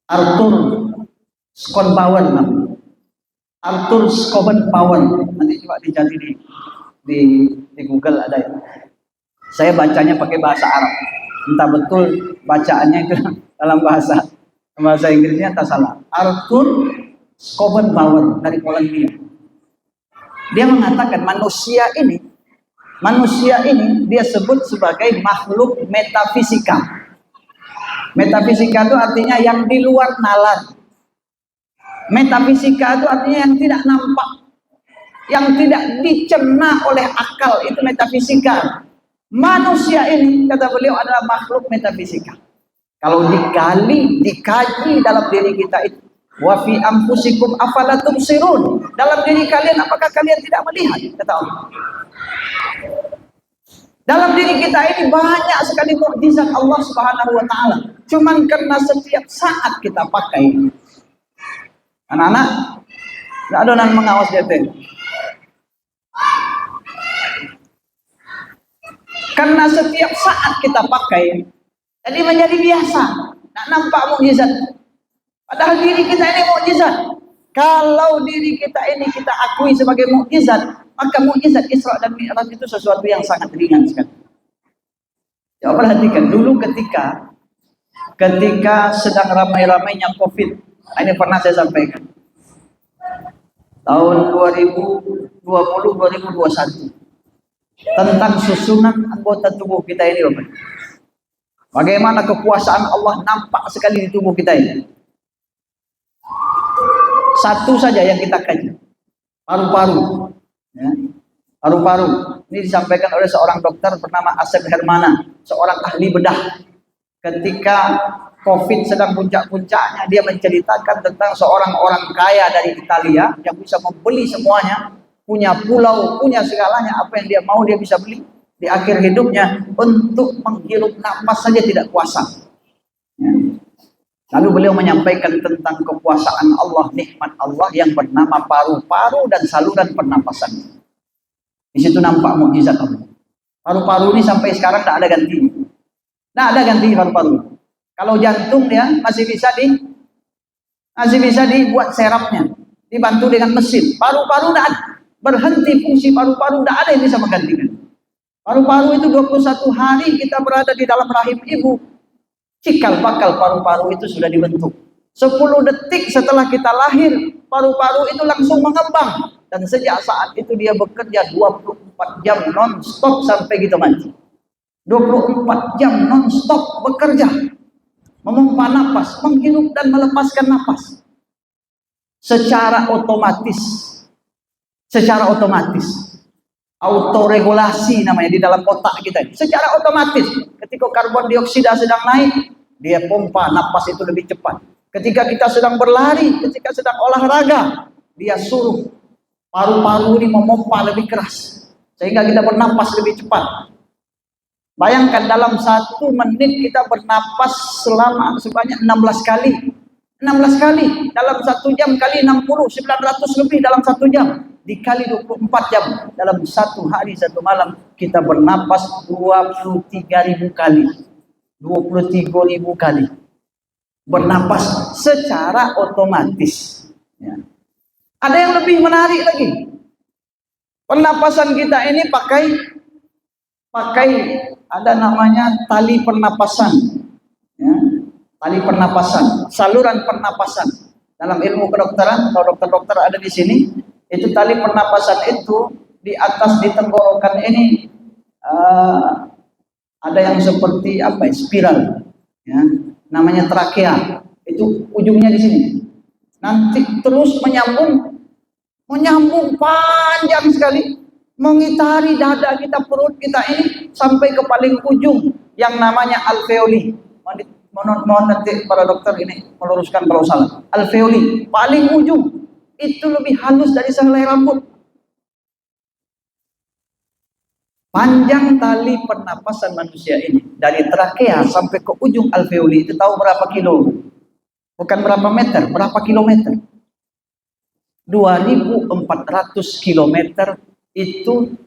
Arthur Schopenhauer. Arthur Schopenhauer. Nanti coba dicari di Google ada ya. Saya bacanya pakai bahasa Arab. Entah betul bacaannya itu dalam bahasa Inggrisnya tak salah. Arthur Schopenhauer dari Polandia. Dia mengatakan manusia ini dia sebut sebagai makhluk metafisika. Metafisika itu artinya yang di luar nalar. Metafisika itu artinya yang tidak nampak, yang tidak dicerna oleh akal, itu metafisika. Manusia ini, kata beliau, adalah makhluk metafisika. Kalau dikaji dalam diri kita itu, wa fi anfusikum afala tubsirun, dalam diri kalian apakah kalian tidak melihat, kata Allah. Dalam diri kita ini banyak sekali mukjizat Allah Subhanahu wa taala. Cuman karena setiap saat kita pakai. Anak-anak, enggak ada yang mengawas dia teh. Karena setiap saat kita pakai, jadi menjadi biasa. Tak nampak mukjizat. Padahal diri kita ini mukjizat. Kalau diri kita ini kita akui sebagai mukjizat, maka mukjizat Isra dan Mi'raj itu sesuatu yang sangat ringan sekali. Coba perhatikan dulu ketika sedang ramai-ramainya COVID. Ini pernah saya sampaikan. Tahun 2020-2021. Tentang susunan anggota tubuh kita ini, Bapak. Bagaimana kekuasaan Allah nampak sekali di tubuh kita ini. Satu saja yang kita kaji, paru-paru. Ya. Paru-paru. Ini disampaikan oleh seorang dokter bernama Asep Hermana, seorang ahli bedah. Ketika COVID sedang puncak-puncaknya, dia menceritakan tentang seorang orang kaya dari Italia yang bisa membeli semuanya, punya pulau, punya segalanya, apa yang dia mau dia bisa beli. Di akhir hidupnya untuk menghirup nafas saja tidak kuasa. Ya. Lalu beliau menyampaikan tentang kekuasaan Allah, nikmat Allah yang bernama paru-paru dan saluran pernapasan. Di situ nampak mukjizat Allah. Paru-paru ini sampai sekarang tidak ada ganti. Tidak ada ganti paru-paru. Kalau jantung dia masih bisa dibuat serapnya, dibantu dengan mesin. Paru-paru tidak ada. Berhenti fungsi paru-paru, tidak ada yang bisa menggantikan. Paru-paru itu 21 hari kita berada di dalam rahim ibu. Cikal bakal paru-paru itu sudah dibentuk. 10 detik setelah kita lahir, paru-paru itu langsung mengembang. Dan sejak saat itu dia bekerja 24 jam non-stop sampai kita mati. 24 jam non-stop bekerja. Memompa napas, menghirup dan melepaskan napas. Secara otomatis, autoregulasi namanya di dalam otak kita. Secara otomatis, ketika karbon dioksida sedang naik, dia pompa napas itu lebih cepat. Ketika kita sedang berlari, ketika sedang olahraga, dia suruh paru-paru ini memompa lebih keras, sehingga kita bernapas lebih cepat. Bayangkan dalam 1 menit kita bernapas sebanyak 16 kali. 16 kali dalam 1 jam kali 60, 900 lebih dalam 1 jam. Dikali 24 jam dalam 1 hari 1 malam kita bernapas 23.000 kali. 23.000 kali bernapas secara otomatis. Ya. Ada yang lebih menarik lagi. Pernapasan kita ini pakai ada namanya tali pernapasan. Ya. Tali pernapasan, saluran pernapasan. Dalam ilmu kedokteran, kalau dokter-dokter ada di sini, itu tali pernapasan itu di atas di tenggorokan ini ada yang seperti apa? Spiral, ya, namanya trakea. Itu ujungnya di sini. Nanti terus menyambung panjang sekali, mengitari dada kita, perut kita ini sampai ke paling ujung yang namanya alveoli. Mohon nanti para dokter ini meluruskan kalau salah. Alveoli, paling ujung. Itu lebih halus dari sehelai rambut. Panjang tali pernapasan manusia ini dari trakea sampai ke ujung alveoli itu tahu berapa kilo? Bukan berapa meter, berapa kilometer? 2.400 kilometer itu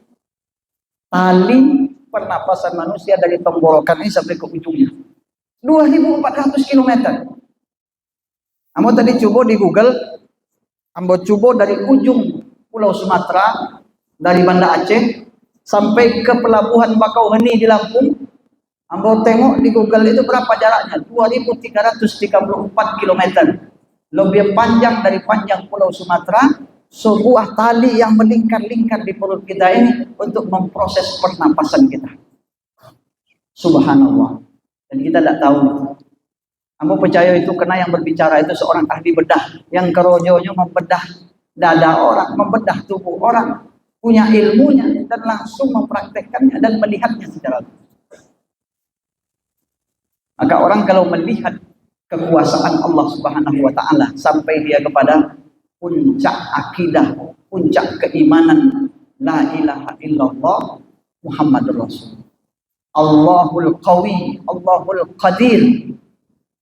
tali pernapasan manusia dari tenggorokan ini sampai ke ujungnya. 2.400 kilometer. Ambo tadi coba di Google, ambo coba dari ujung Pulau Sumatera, dari Banda Aceh sampai ke Pelabuhan Bakauheni di Lampung. Ambo tengok di Google itu berapa jaraknya? 2.334 kilometer. Lebih panjang dari panjang Pulau Sumatera. Sebuah tali yang melingkar-lingkar di perut kita ini untuk memproses pernapasan kita. Subhanallah. Dan kita tidak tahu. Ambo percaya itu karena yang berbicara itu seorang ahli bedah yang kerojonya membedah dada orang, membedah tubuh orang, punya ilmunya, dan langsung mempraktekkannya dan melihatnya secara langsung. Maka orang kalau melihat kekuasaan Allah Subhanahu wa taala sampai dia kepada puncak akidah, puncak keimanan, la ilaha illallah Muhammadur Rasul. Allahul Qawi, Allahul Qadir,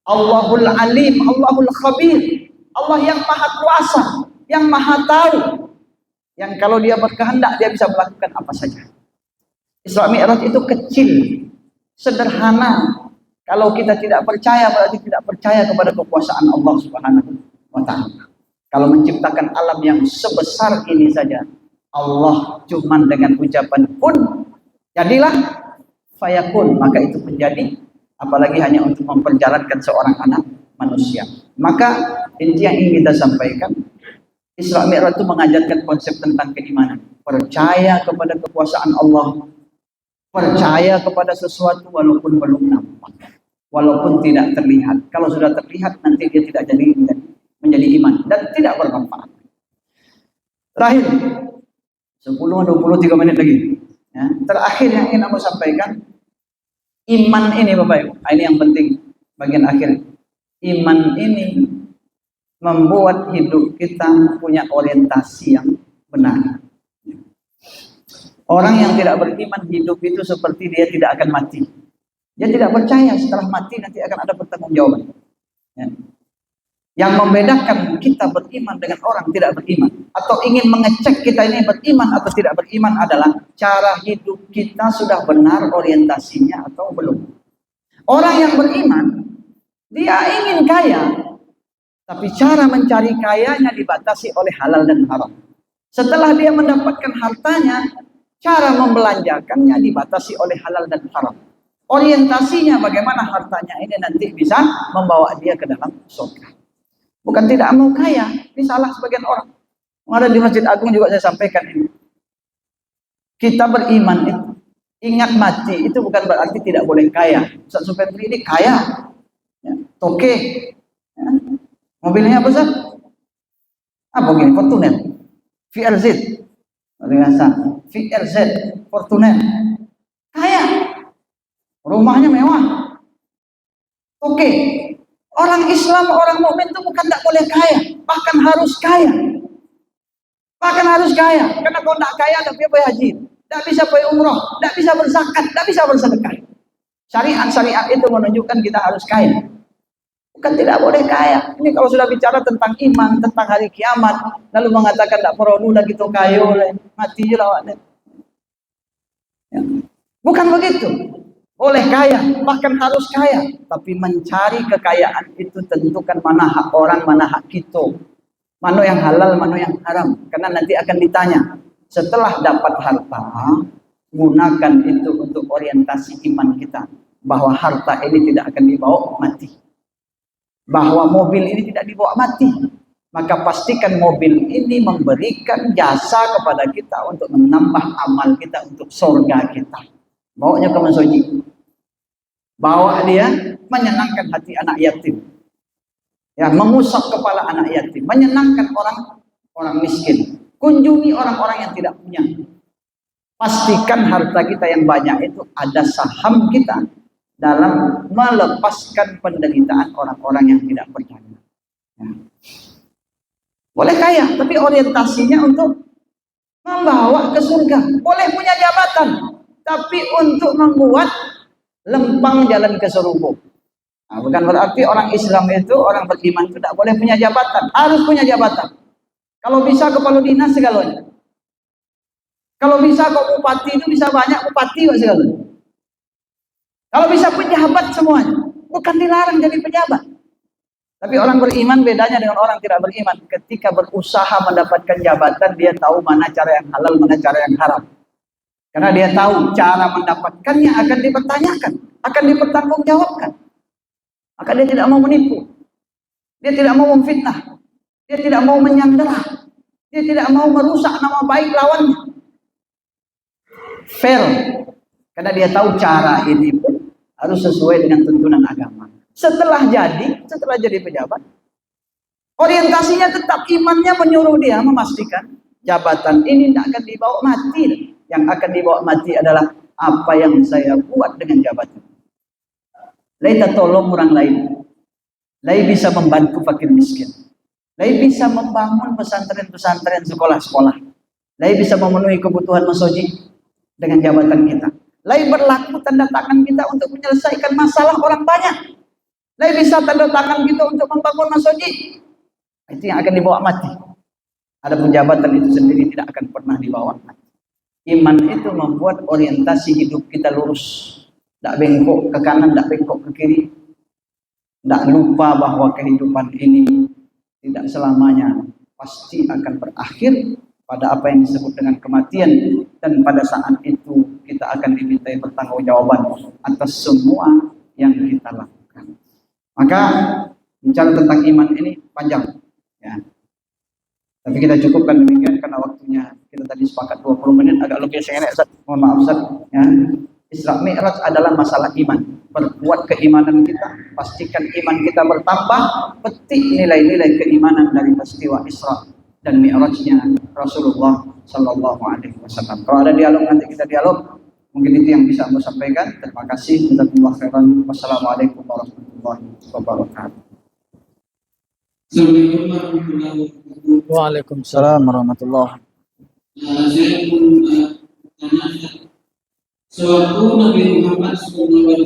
Allahul Alim, Allahul Khabir. Allah yang maha kuasa, yang maha tahu, yang kalau dia berkehendak dia bisa melakukan apa saja. Isra Mi'raj itu kecil, sederhana. Kalau kita tidak percaya, berarti tidak percaya kepada kekuasaan Allah Subhanahu wa taala. Kalau menciptakan alam yang sebesar ini saja, Allah cuman dengan ucapan kun, jadilah, fayakun, maka itu menjadi, apalagi hanya untuk memperjalankan seorang anak manusia. Maka inti yang ingin kita sampaikan, Isra Mi'raj itu mengajarkan konsep tentang keimanan. Percaya kepada kekuasaan Allah, percaya kepada sesuatu walaupun belum nampak, walaupun tidak terlihat. Kalau sudah terlihat nanti dia tidak menjadi iman dan tidak bermanfaat. Terakhir, 10-23 menit lagi. Ya, terakhir yang ingin aku sampaikan, iman ini Bapak Ibu, ini yang penting bagian akhir. Iman ini membuat hidup kita punya orientasi yang benar. Orang yang tidak beriman hidup itu seperti dia tidak akan mati. Dia tidak percaya setelah mati nanti akan ada pertanggungjawaban. Ya. Yang membedakan kita beriman dengan orang tidak beriman, atau ingin mengecek kita ini beriman atau tidak beriman, adalah cara hidup kita sudah benar orientasinya atau belum. Orang yang beriman, dia ingin kaya, tapi cara mencari kayanya dibatasi oleh halal dan haram. Setelah dia mendapatkan hartanya, cara membelanjakannya dibatasi oleh halal dan haram. Orientasinya bagaimana hartanya ini nanti bisa membawa dia ke dalam surga. Bukan tidak mau kaya, ini salah sebagian orang. Kemarin di Masjid Agung juga saya sampaikan ini. Kita beriman itu, ingat mati, itu bukan berarti tidak boleh kaya. Ustaz Supendri ini kaya, ya, toke, ya. Mobilnya apa Ustaz? Apa gini? Fortuner, VRZ, biasa, VRZ, Fortuner, kaya, rumahnya mewah, oke. Orang Islam, orang mukmin itu bukan tak boleh kaya, bahkan harus kaya. Bahkan harus kaya, karena kalau tidak kaya tidak bisa pergi haji, tidak bisa pergi umroh, tidak bisa berzakat, tidak bisa bersedekah. Syariat itu menunjukkan kita harus kaya. Bukan tidak boleh kaya. Ini kalau sudah bicara tentang iman, tentang hari kiamat, lalu mengatakan tidak perlu lagi itu kaya, mati je lah. Ya. Bukan begitu. Boleh kaya, bahkan harus kaya, tapi mencari kekayaan itu tentukan mana hak orang, mana hak kita, mana yang halal, mana yang haram. Karena nanti akan ditanya, setelah dapat harta, gunakan itu untuk orientasi iman kita, bahwa harta ini tidak akan dibawa mati, bahwa mobil ini tidak dibawa mati. Maka pastikan mobil ini memberikan jasa kepada kita untuk menambah amal kita untuk surga kita. Bawanya ke Masoji, bawa dia menyenangkan hati anak yatim, ya, mengusap kepala anak yatim, menyenangkan orang miskin, kunjungi orang-orang yang tidak punya. Pastikan harta kita yang banyak itu ada saham kita dalam melepaskan penderitaan orang-orang yang tidak percaya. Ya. Boleh kaya, tapi orientasinya untuk membawa ke surga. Boleh punya jabatan, tapi untuk membuat lempang jalan ke surga. Nah, bukan berarti orang Islam itu, orang beriman itu tidak boleh punya jabatan. Harus punya jabatan. Kalau bisa kepala dinas segalanya. Kalau bisa kok bupati itu bisa banyak bupati segalanya. Kalau bisa pejabat semuanya. Bukan dilarang jadi pejabat. Tapi orang beriman bedanya dengan orang tidak beriman. Ketika berusaha mendapatkan jabatan, dia tahu mana cara yang halal, mana cara yang haram. Karena dia tahu cara mendapatkannya akan dipertanyakan, akan dipertanggungjawabkan. Maka dia tidak mau menipu, dia tidak mau memfitnah, dia tidak mau menyandera, dia tidak mau merusak nama baik lawannya. Fair, karena dia tahu cara ini pun harus sesuai dengan tuntunan agama. Setelah jadi pejabat, orientasinya tetap imannya menyuruh dia memastikan jabatan ini tidak akan dibawa mati. Yang akan dibawa mati adalah apa yang saya buat dengan jabatan. Laita tolong orang lain. Lai bisa membantu fakir miskin. Lai bisa membangun pesantren-pesantren, sekolah-sekolah. Lai bisa memenuhi kebutuhan masjid dengan jabatan kita. Lai berlaku tanda tangan kita untuk menyelesaikan masalah orang banyak. Lai bisa tanda tangan kita untuk membangun masjid. Itu yang akan dibawa mati. Adapun jabatan itu sendiri tidak akan pernah dibawa mati. Iman itu membuat orientasi hidup kita lurus. Tidak bengkok ke kanan, tidak bengkok ke kiri. Tidak lupa bahwa kehidupan ini tidak selamanya pasti akan berakhir pada apa yang disebut dengan kematian. Dan pada saat itu kita akan dimintai pertanggungjawaban atas semua yang kita lakukan. Maka bicara tentang iman ini panjang, ya. Tapi kita cukupkan demikian karena waktunya kita tadi sepakat 20 menit, agak lebih sengit, Ustaz. Mohon maaf, Ustaz. Ya. Isra Mi'raj adalah masalah iman. Perkuat keimanan kita, pastikan iman kita bertambah, petik nilai-nilai keimanan dari peristiwa Isra dan Mi'rajnya Rasulullah Sallallahu Alaihi Wasallam. Kalau ada dialog nanti kita dialog. Mungkin itu yang bisa saya sampaikan. Terima kasih. Jazakumullah khairan. Wassalamualaikum warahmatullahi wabarakatuh. Assalamualaikum warahmatullahi wabarakatuh. Waalaikumsalam warahmatullahi wabarakatuh. Saya ingin tanya, sewaktu Nabi Muhammad SAW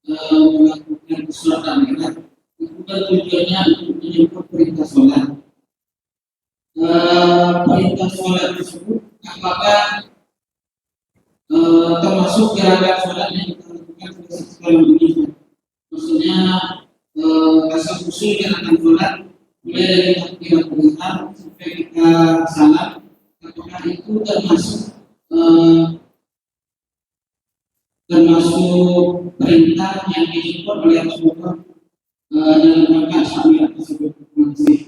melakukan surat Al-Mi'raj, itu kan tujuannya untuk menyebut perintah sholat. Perintah sholat tersebut apakah termasuk gerakan sholat yang kita lakukan sekarang ini? Maksudnya asal usul gerakan sholat mulai dari takbiratul ihram sampai kita salam, apakah itu termasuk perintah yang disebut oleh Rasulullah dalam rangka syariat tersebut? Terima kasih.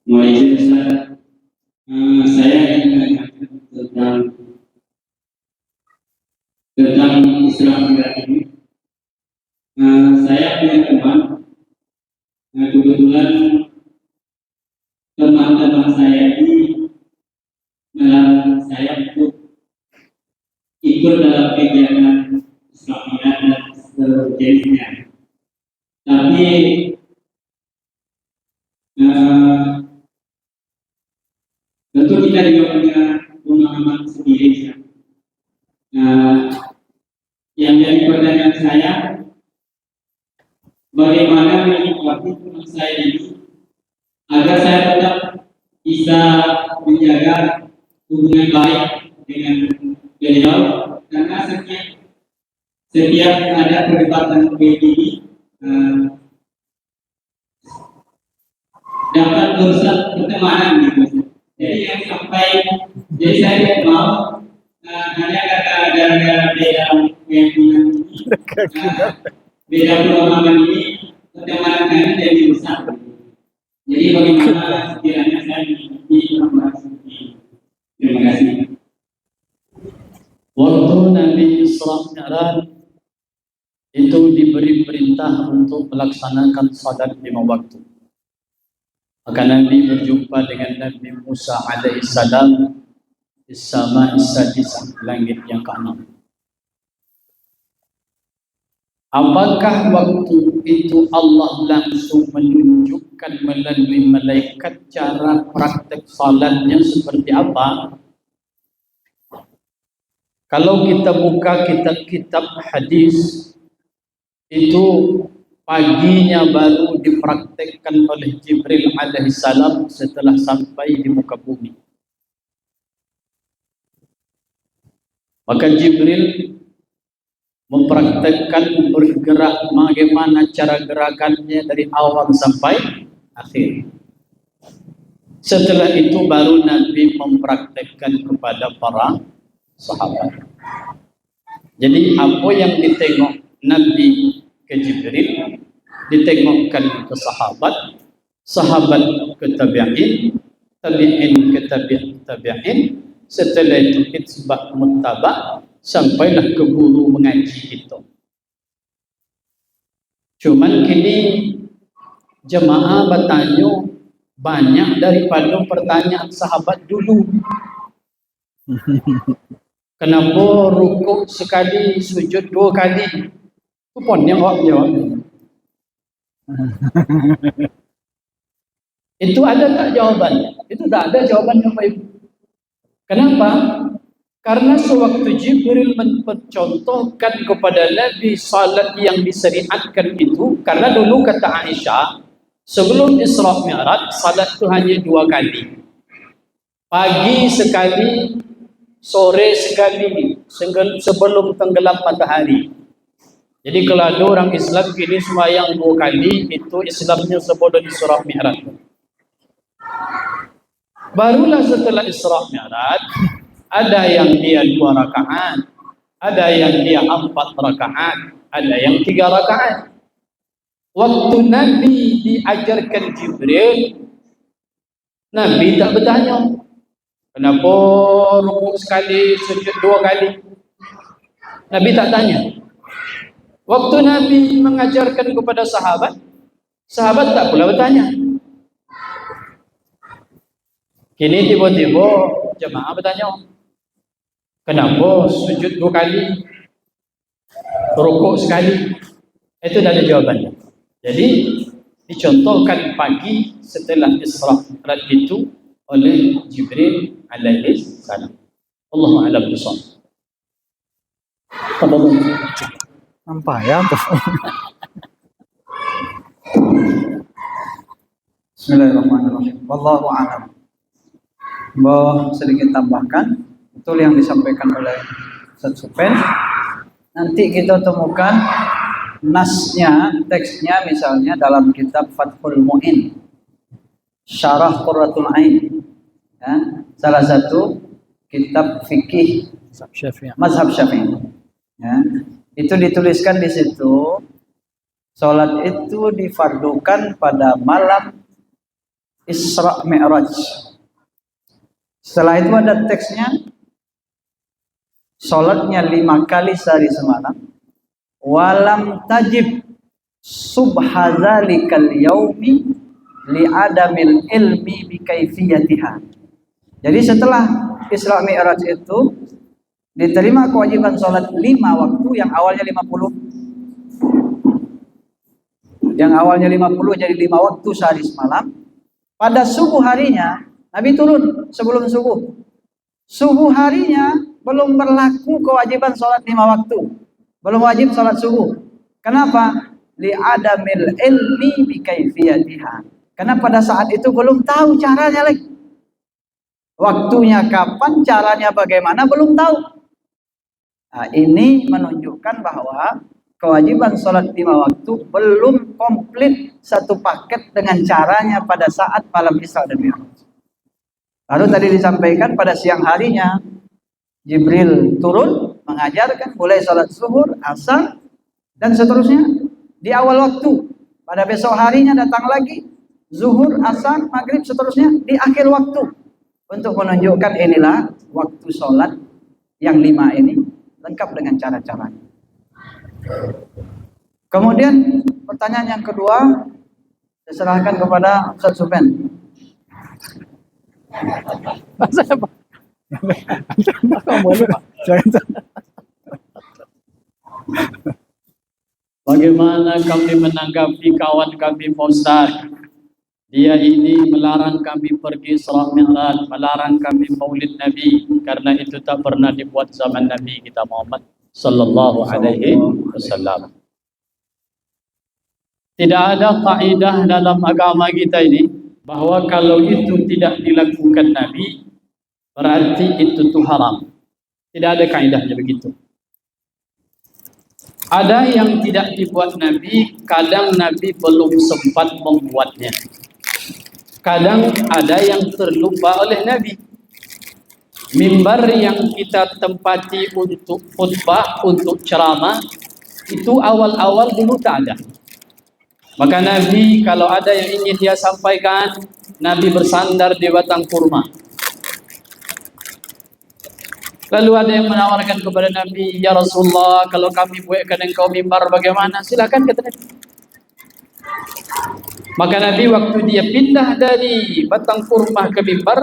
Waalaikumsalam. Saya ingin menanyakan tentang Isra Mi'raj ini. Saya punya teman, kebetulan teman-teman saya ini melarang saya untuk ikut dalam kegiatan Isra Mi'raj dan sejenisnya. Tapi tentu kita juga punya pengalaman sendiri ya. Yang jadi pertanyaan saya, bagaimana menyikapi teman saya ini agar saya tetap bisa menjaga hubungan baik dengan beliau, karena setiap ada perdebatan begini dapat merusak pertemanan gitu. Jadi yang jadi saya tidak mau hanya gara-gara beda keyakinan ini, beda pemahaman ini, pertemanan kami jadi rusak. Jadi bagaimana sekiranya saya mengikuti membahas ini? Terima kasih. Waktu Nabi Isra Mi'raj itu diberi perintah untuk melaksanakan salat 5 waktu. Maka Nabi berjumpa dengan Nabi Musa alaihissalam di sama sadisah, langit yang ke-6. Apakah waktu itu Allah langsung menunjukkan melalui malaikat cara praktek salatnya seperti apa? Kalau kita buka kitab-kitab hadis, itu paginya baru dipraktekkan oleh Jibril alaihissalam setelah sampai di muka bumi. Maka Jibril mempraktekkan bergerak bagaimana cara gerakannya dari awal sampai akhir. Setelah itu baru Nabi mempraktekkan kepada para sahabat. Jadi apa yang ditengok Nabi ke Jibril, ditengokkan ke sahabat, sahabat ke tabi'in, tabi'in ke tabi'in, setelah itu itba' muttaba' sampailah ke guru mengaji itu. Cuman kini jemaah bertanya, banyak daripada pertanyaan sahabat dulu. Kenapa rukuk sekali, sujud 2 kali? Itu pun yang awak jawab. Itu ada tak jawabannya? Itu tak ada jawabannya, Bapak Ibu. Kenapa? Karena sewaktu Jibril mencontohkan kepada Nabi salat yang disyariatkan itu, karena dulu kata Aisyah, sebelum Isra Mi'raj, salat itu hanya 2 kali. Pagi sekali, sore sekali, sebelum tenggelam matahari. Jadi kalau ada orang Islam kini sembahyang 2 kali, itu Islamnya sebelum Isra Mi'raj. Barulah setelah Isra Mi'raj, ada yang dia 2 rakaat, ada yang dia 4 rakaat, ada yang 3 rakaat. Waktu Nabi diajarkan Jibril, Nabi tak bertanya, kenapa rukuk sekali, sujud 2 kali? Nabi tak tanya. Waktu Nabi mengajarkan kepada sahabat, sahabat tak pula bertanya. Kini tiba-tiba jemaah bertanya, kenapa sujud 2 kali, rukuk sekali? Itu dah ada jawabannya. Jadi dicontohkan pagi setelah Isra Mi'raj itu oleh Jibril alaihi salam. Allahu a'lam bishawab. Nampak ya? Bismillahirrahmanirrahim. Wallahu a'lam. Mau sedikit tambahkan, betul yang disampaikan oleh Ustaz Supen. Nanti kita temukan nasnya, teksnya misalnya dalam kitab Fathul Mu'in, Syarah Qurratul Ain, ya, salah satu kitab fikih mazhab Syafi'i. Ya, itu dituliskan di situ, salat itu difardukan pada malam Isra Mi'raj. Setelah itu ada teksnya, salatnya 5 kali sehari semalam. Walam tajib subhadzalikal yaumi li'adamil ilmi bikaifiyatiha. Jadi setelah Isra Mi'raj itu diterima kewajiban sholat 5 waktu, yang awalnya 50. Yang awalnya 50 jadi 5 waktu sehari semalam. Pada subuh harinya Nabi turun sebelum subuh. Subuh harinya belum berlaku kewajiban sholat 5 waktu. Belum wajib sholat subuh. Kenapa? Li'adamil ilmi bikaifiyatiha. Karena pada saat itu belum tahu caranya lagi. Waktunya kapan, caranya bagaimana, belum tahu. Nah, ini menunjukkan bahwa kewajiban sholat 5 waktu belum komplit satu paket dengan caranya pada saat malam Isra dan Mi'raj. Lalu tadi disampaikan pada siang harinya Jibril turun mengajarkan mulai sholat zuhur, asar, dan seterusnya di awal waktu. Pada besok harinya datang lagi zuhur, asar, maghrib, seterusnya di akhir waktu, untuk menunjukkan inilah waktu sholat yang 5 ini lengkap dengan cara-caranya. Kemudian pertanyaan yang kedua diserahkan kepada Ustaz Supen. Bagaimana kami menanggapi kawan kami Pak Ustaz? Dia ini melarang kami pergi Isra Mi'raj, melarang kami maulid Nabi, karena itu tak pernah dibuat zaman Nabi kita Muhammad sallallahu alaihi wasallam. Tidak ada kaidah dalam agama kita ini bahwa kalau itu tidak dilakukan Nabi berarti itu tuh haram. Tidak ada kaidahnya begitu. Ada yang tidak dibuat Nabi, kadang Nabi belum sempat membuatnya. Kadang ada yang terlupa oleh Nabi. Mimbar yang kita tempati untuk khutbah, untuk ceramah, itu awal-awal dulu tak ada. Maka Nabi kalau ada yang ingin dia sampaikan, Nabi bersandar di batang kurma. Lalu ada yang menawarkan kepada Nabi, ya Rasulullah, kalau kami buatkan engkau mimbar bagaimana? Silakan, kata Nabi. Maka Nabi waktu dia pindah dari batang kurma ke mimbar,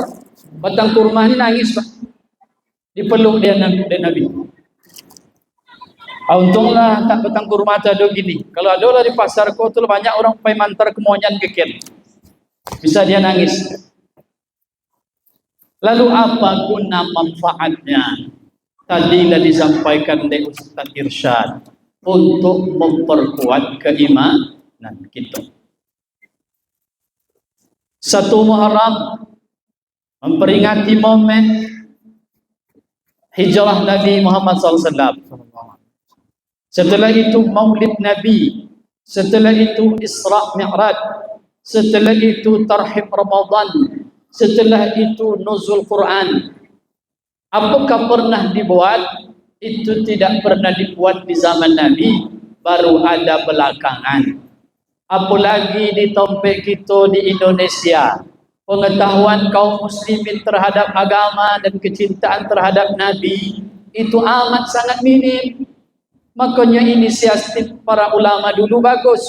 batang kurma ini nangis, Pak. Dipeluk dia Nabi. Untunglah tak batang kurma ada gini. Kalau ada di pasar kau tu banyak orang pai mantar kemonyan keken. Bisa dia nangis. Lalu apa guna manfaatnya? Tadilah disampaikan oleh Ustaz Irsyad untuk memperkuat keimanan kita. Satu Muharram memperingati momen hijrah Nabi Muhammad SAW. Setelah itu Maulid Nabi, setelah itu Isra Mi'raj, setelah itu Tarhib Ramadan, setelah itu Nuzul Quran. Apakah pernah dibuat? Itu tidak pernah dibuat di zaman Nabi, baru ada belakangan. Apalagi di tempat kita di Indonesia, pengetahuan kaum muslimin terhadap agama dan kecintaan terhadap Nabi itu amat sangat minim. Makanya inisiatif para ulama dulu bagus.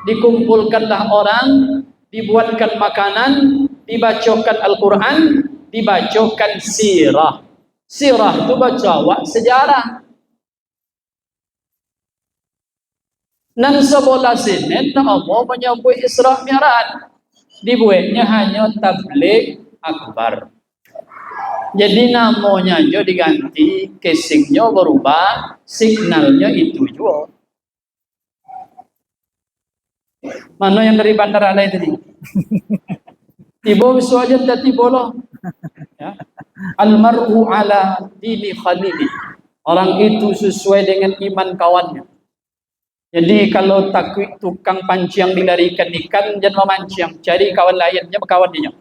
Dikumpulkanlah orang, dibuatkan makanan, dibacakan Al-Quran, dibacakan sirah. Sirah itu baca sejarah. Nang sebelah Senin nama menyebut Isra Mi'raj. Dibuatnya hanya tabligh akbar. Jadi namanya aja diganti, casingnya berubah, signalnya itu juga. Mana yang dari bandara lain tadi? Tiba besok aja tadi bolo. Ya. Almar'u ala dini khalili. Orang itu sesuai dengan iman kawannya. Jadi kalau takwik tukang pancing dilarikan ikan, jangan memancing, cari kawan lainnya berkawan dia.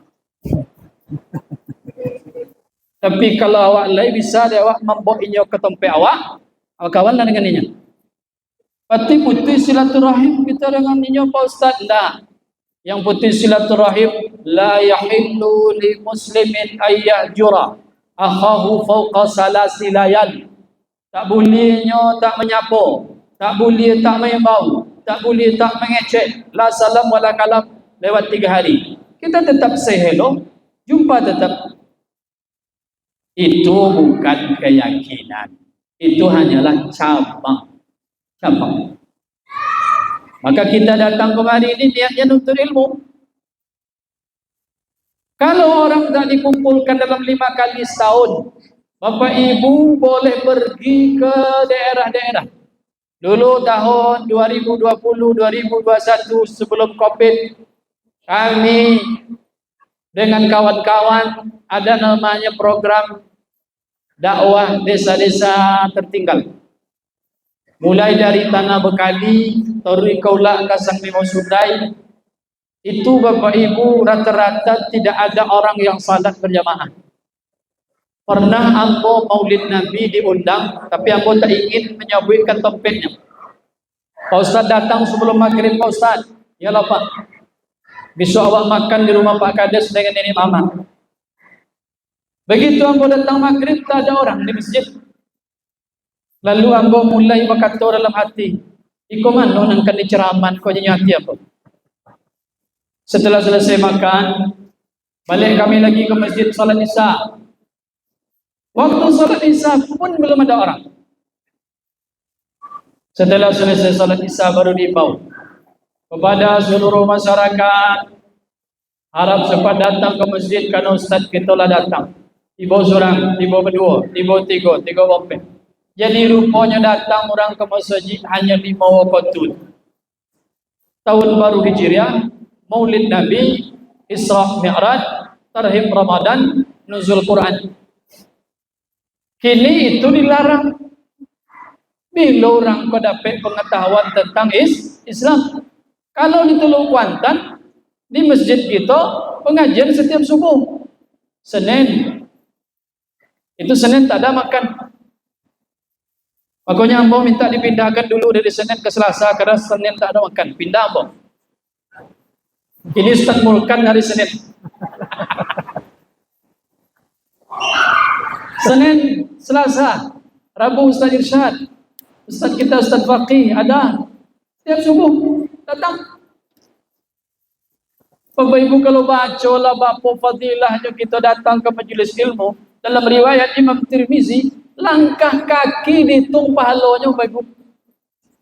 Tapi kalau awak lain bisa dia awak membawa inyo ke tempat awak kawanlah dengan dia. Pati putih silaturahim kita dengan dia Pak Ustaz. Nah, yang putih silaturahim la yahillu li muslimin ayyajura akhahu fawqa salasi layal. Tak bolehnya tak menyapa, tak boleh tak membau, tak boleh tak mengecek, la salam wala kalam lewat 3 hari. Kita tetap say hello, jumpa tetap. Itu bukan keyakinan. Itu hanyalah cabang. Maka kita datang kemari ini niatnya nuntut ilmu. Kalau orang tak dikumpulkan dalam 5 kali setahun, Bapak Ibu boleh pergi ke daerah-daerah. Dulu tahun 2020, 2021 sebelum Covid, kami dengan kawan-kawan ada namanya program dakwah desa-desa tertinggal. Mulai dari Tanah Bekali, Tori Kaula, Kasang Mimo Sudai, itu Bapak Ibu rata-rata tidak ada orang yang salat berjamaah. Pernah ambo Maulid Nabi diundang, tapi ambo tak ingin menyebutkan tempatnya. Pak Ustaz datang sebelum maghrib, Pak Ustaz. Yalah Pak, besok awak makan di rumah Pak Kades dengan Nenek Mama. Begitu ambo datang maghrib, tak ada orang di masjid. Lalu ambo mulai berkata dalam hati, iko mano nang kani ceraman ko nyati apa? Setelah selesai makan, balik kami lagi ke masjid salat Isya. Waktu salat Isya pun belum ada orang. Setelah selesai salat Isya baru diimbau kepada seluruh masyarakat, harap cepat datang ke masjid karena Ustaz kita lah datang. Tiba seorang, tiba kedua, tiba tiga bompet. Jadi rupanya datang orang ke masjid hanya 5 waktu. Tahun baru Hijriah, Maulid Nabi, Isra Mi'raj, Tarhib Ramadan, Nuzul Quran. Kini itu dilarang. Bila orang kau dapat pengetahuan tentang Islam. Kalau di Teluk Kuantan, di masjid kita, pengajian setiap subuh. Senin. Itu Senin tak ada makan. Makanya ambo minta dipindahkan dulu dari Senin ke Selasa karena Senin tak ada makan. Pindah ambo. Ini Ustaz mulkan hari Senin. Senin, Selasa, Rabu Ustaz Irsyad, Ustaz kita Ustaz Faqih ada. Setiap subuh datang. Bapak Ibu kalau baca lah bapa fadilahnya kita datang ke majelis ilmu, dalam riwayat Imam Tirmizi, langkah kaki dihitung pahalanya Bapak Ibu.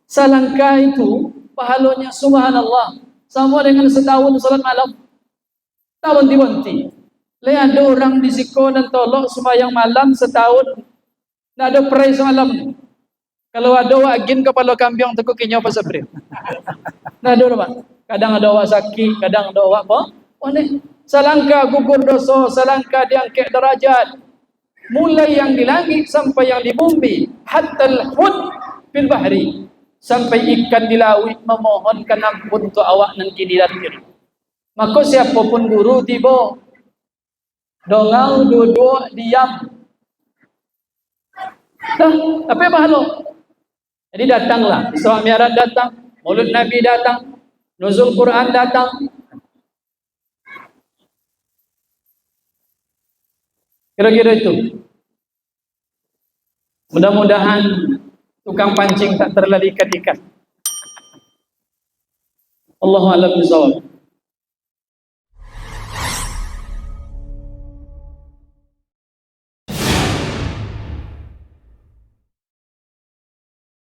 Selangkah itu pahalanya subhanallah sama dengan setahun salat malam. Tahun diwanti. Le ada orang di Siko dan tolok sembahyang malam setahun. Nak ada prize malam. Kalau ada agin kepala kambing tekuk kinyo pas April. Nah ada apa? Kadang ada awak sakit, kadang ada awak apa? Boleh. Selangkah gugur dosa, selangkah diangkat derajat. Mulai yang di langit sampai yang di bumi, hatta al-hud fil bahri. Sampai ikan di laut memohonkan ampun untuk awak nan kini dan kiri. Maka siapapun guru tiba dongau duduk diam. Dah, apa pahala? Jadi datanglah Isra Mi'raj datang, Maulid Nabi datang, Nuzul Quran datang. Kira-kira itu. Mudah-mudahan tukang pancing tak terlalu ikat-ikat. Allahu a'lam bishawab.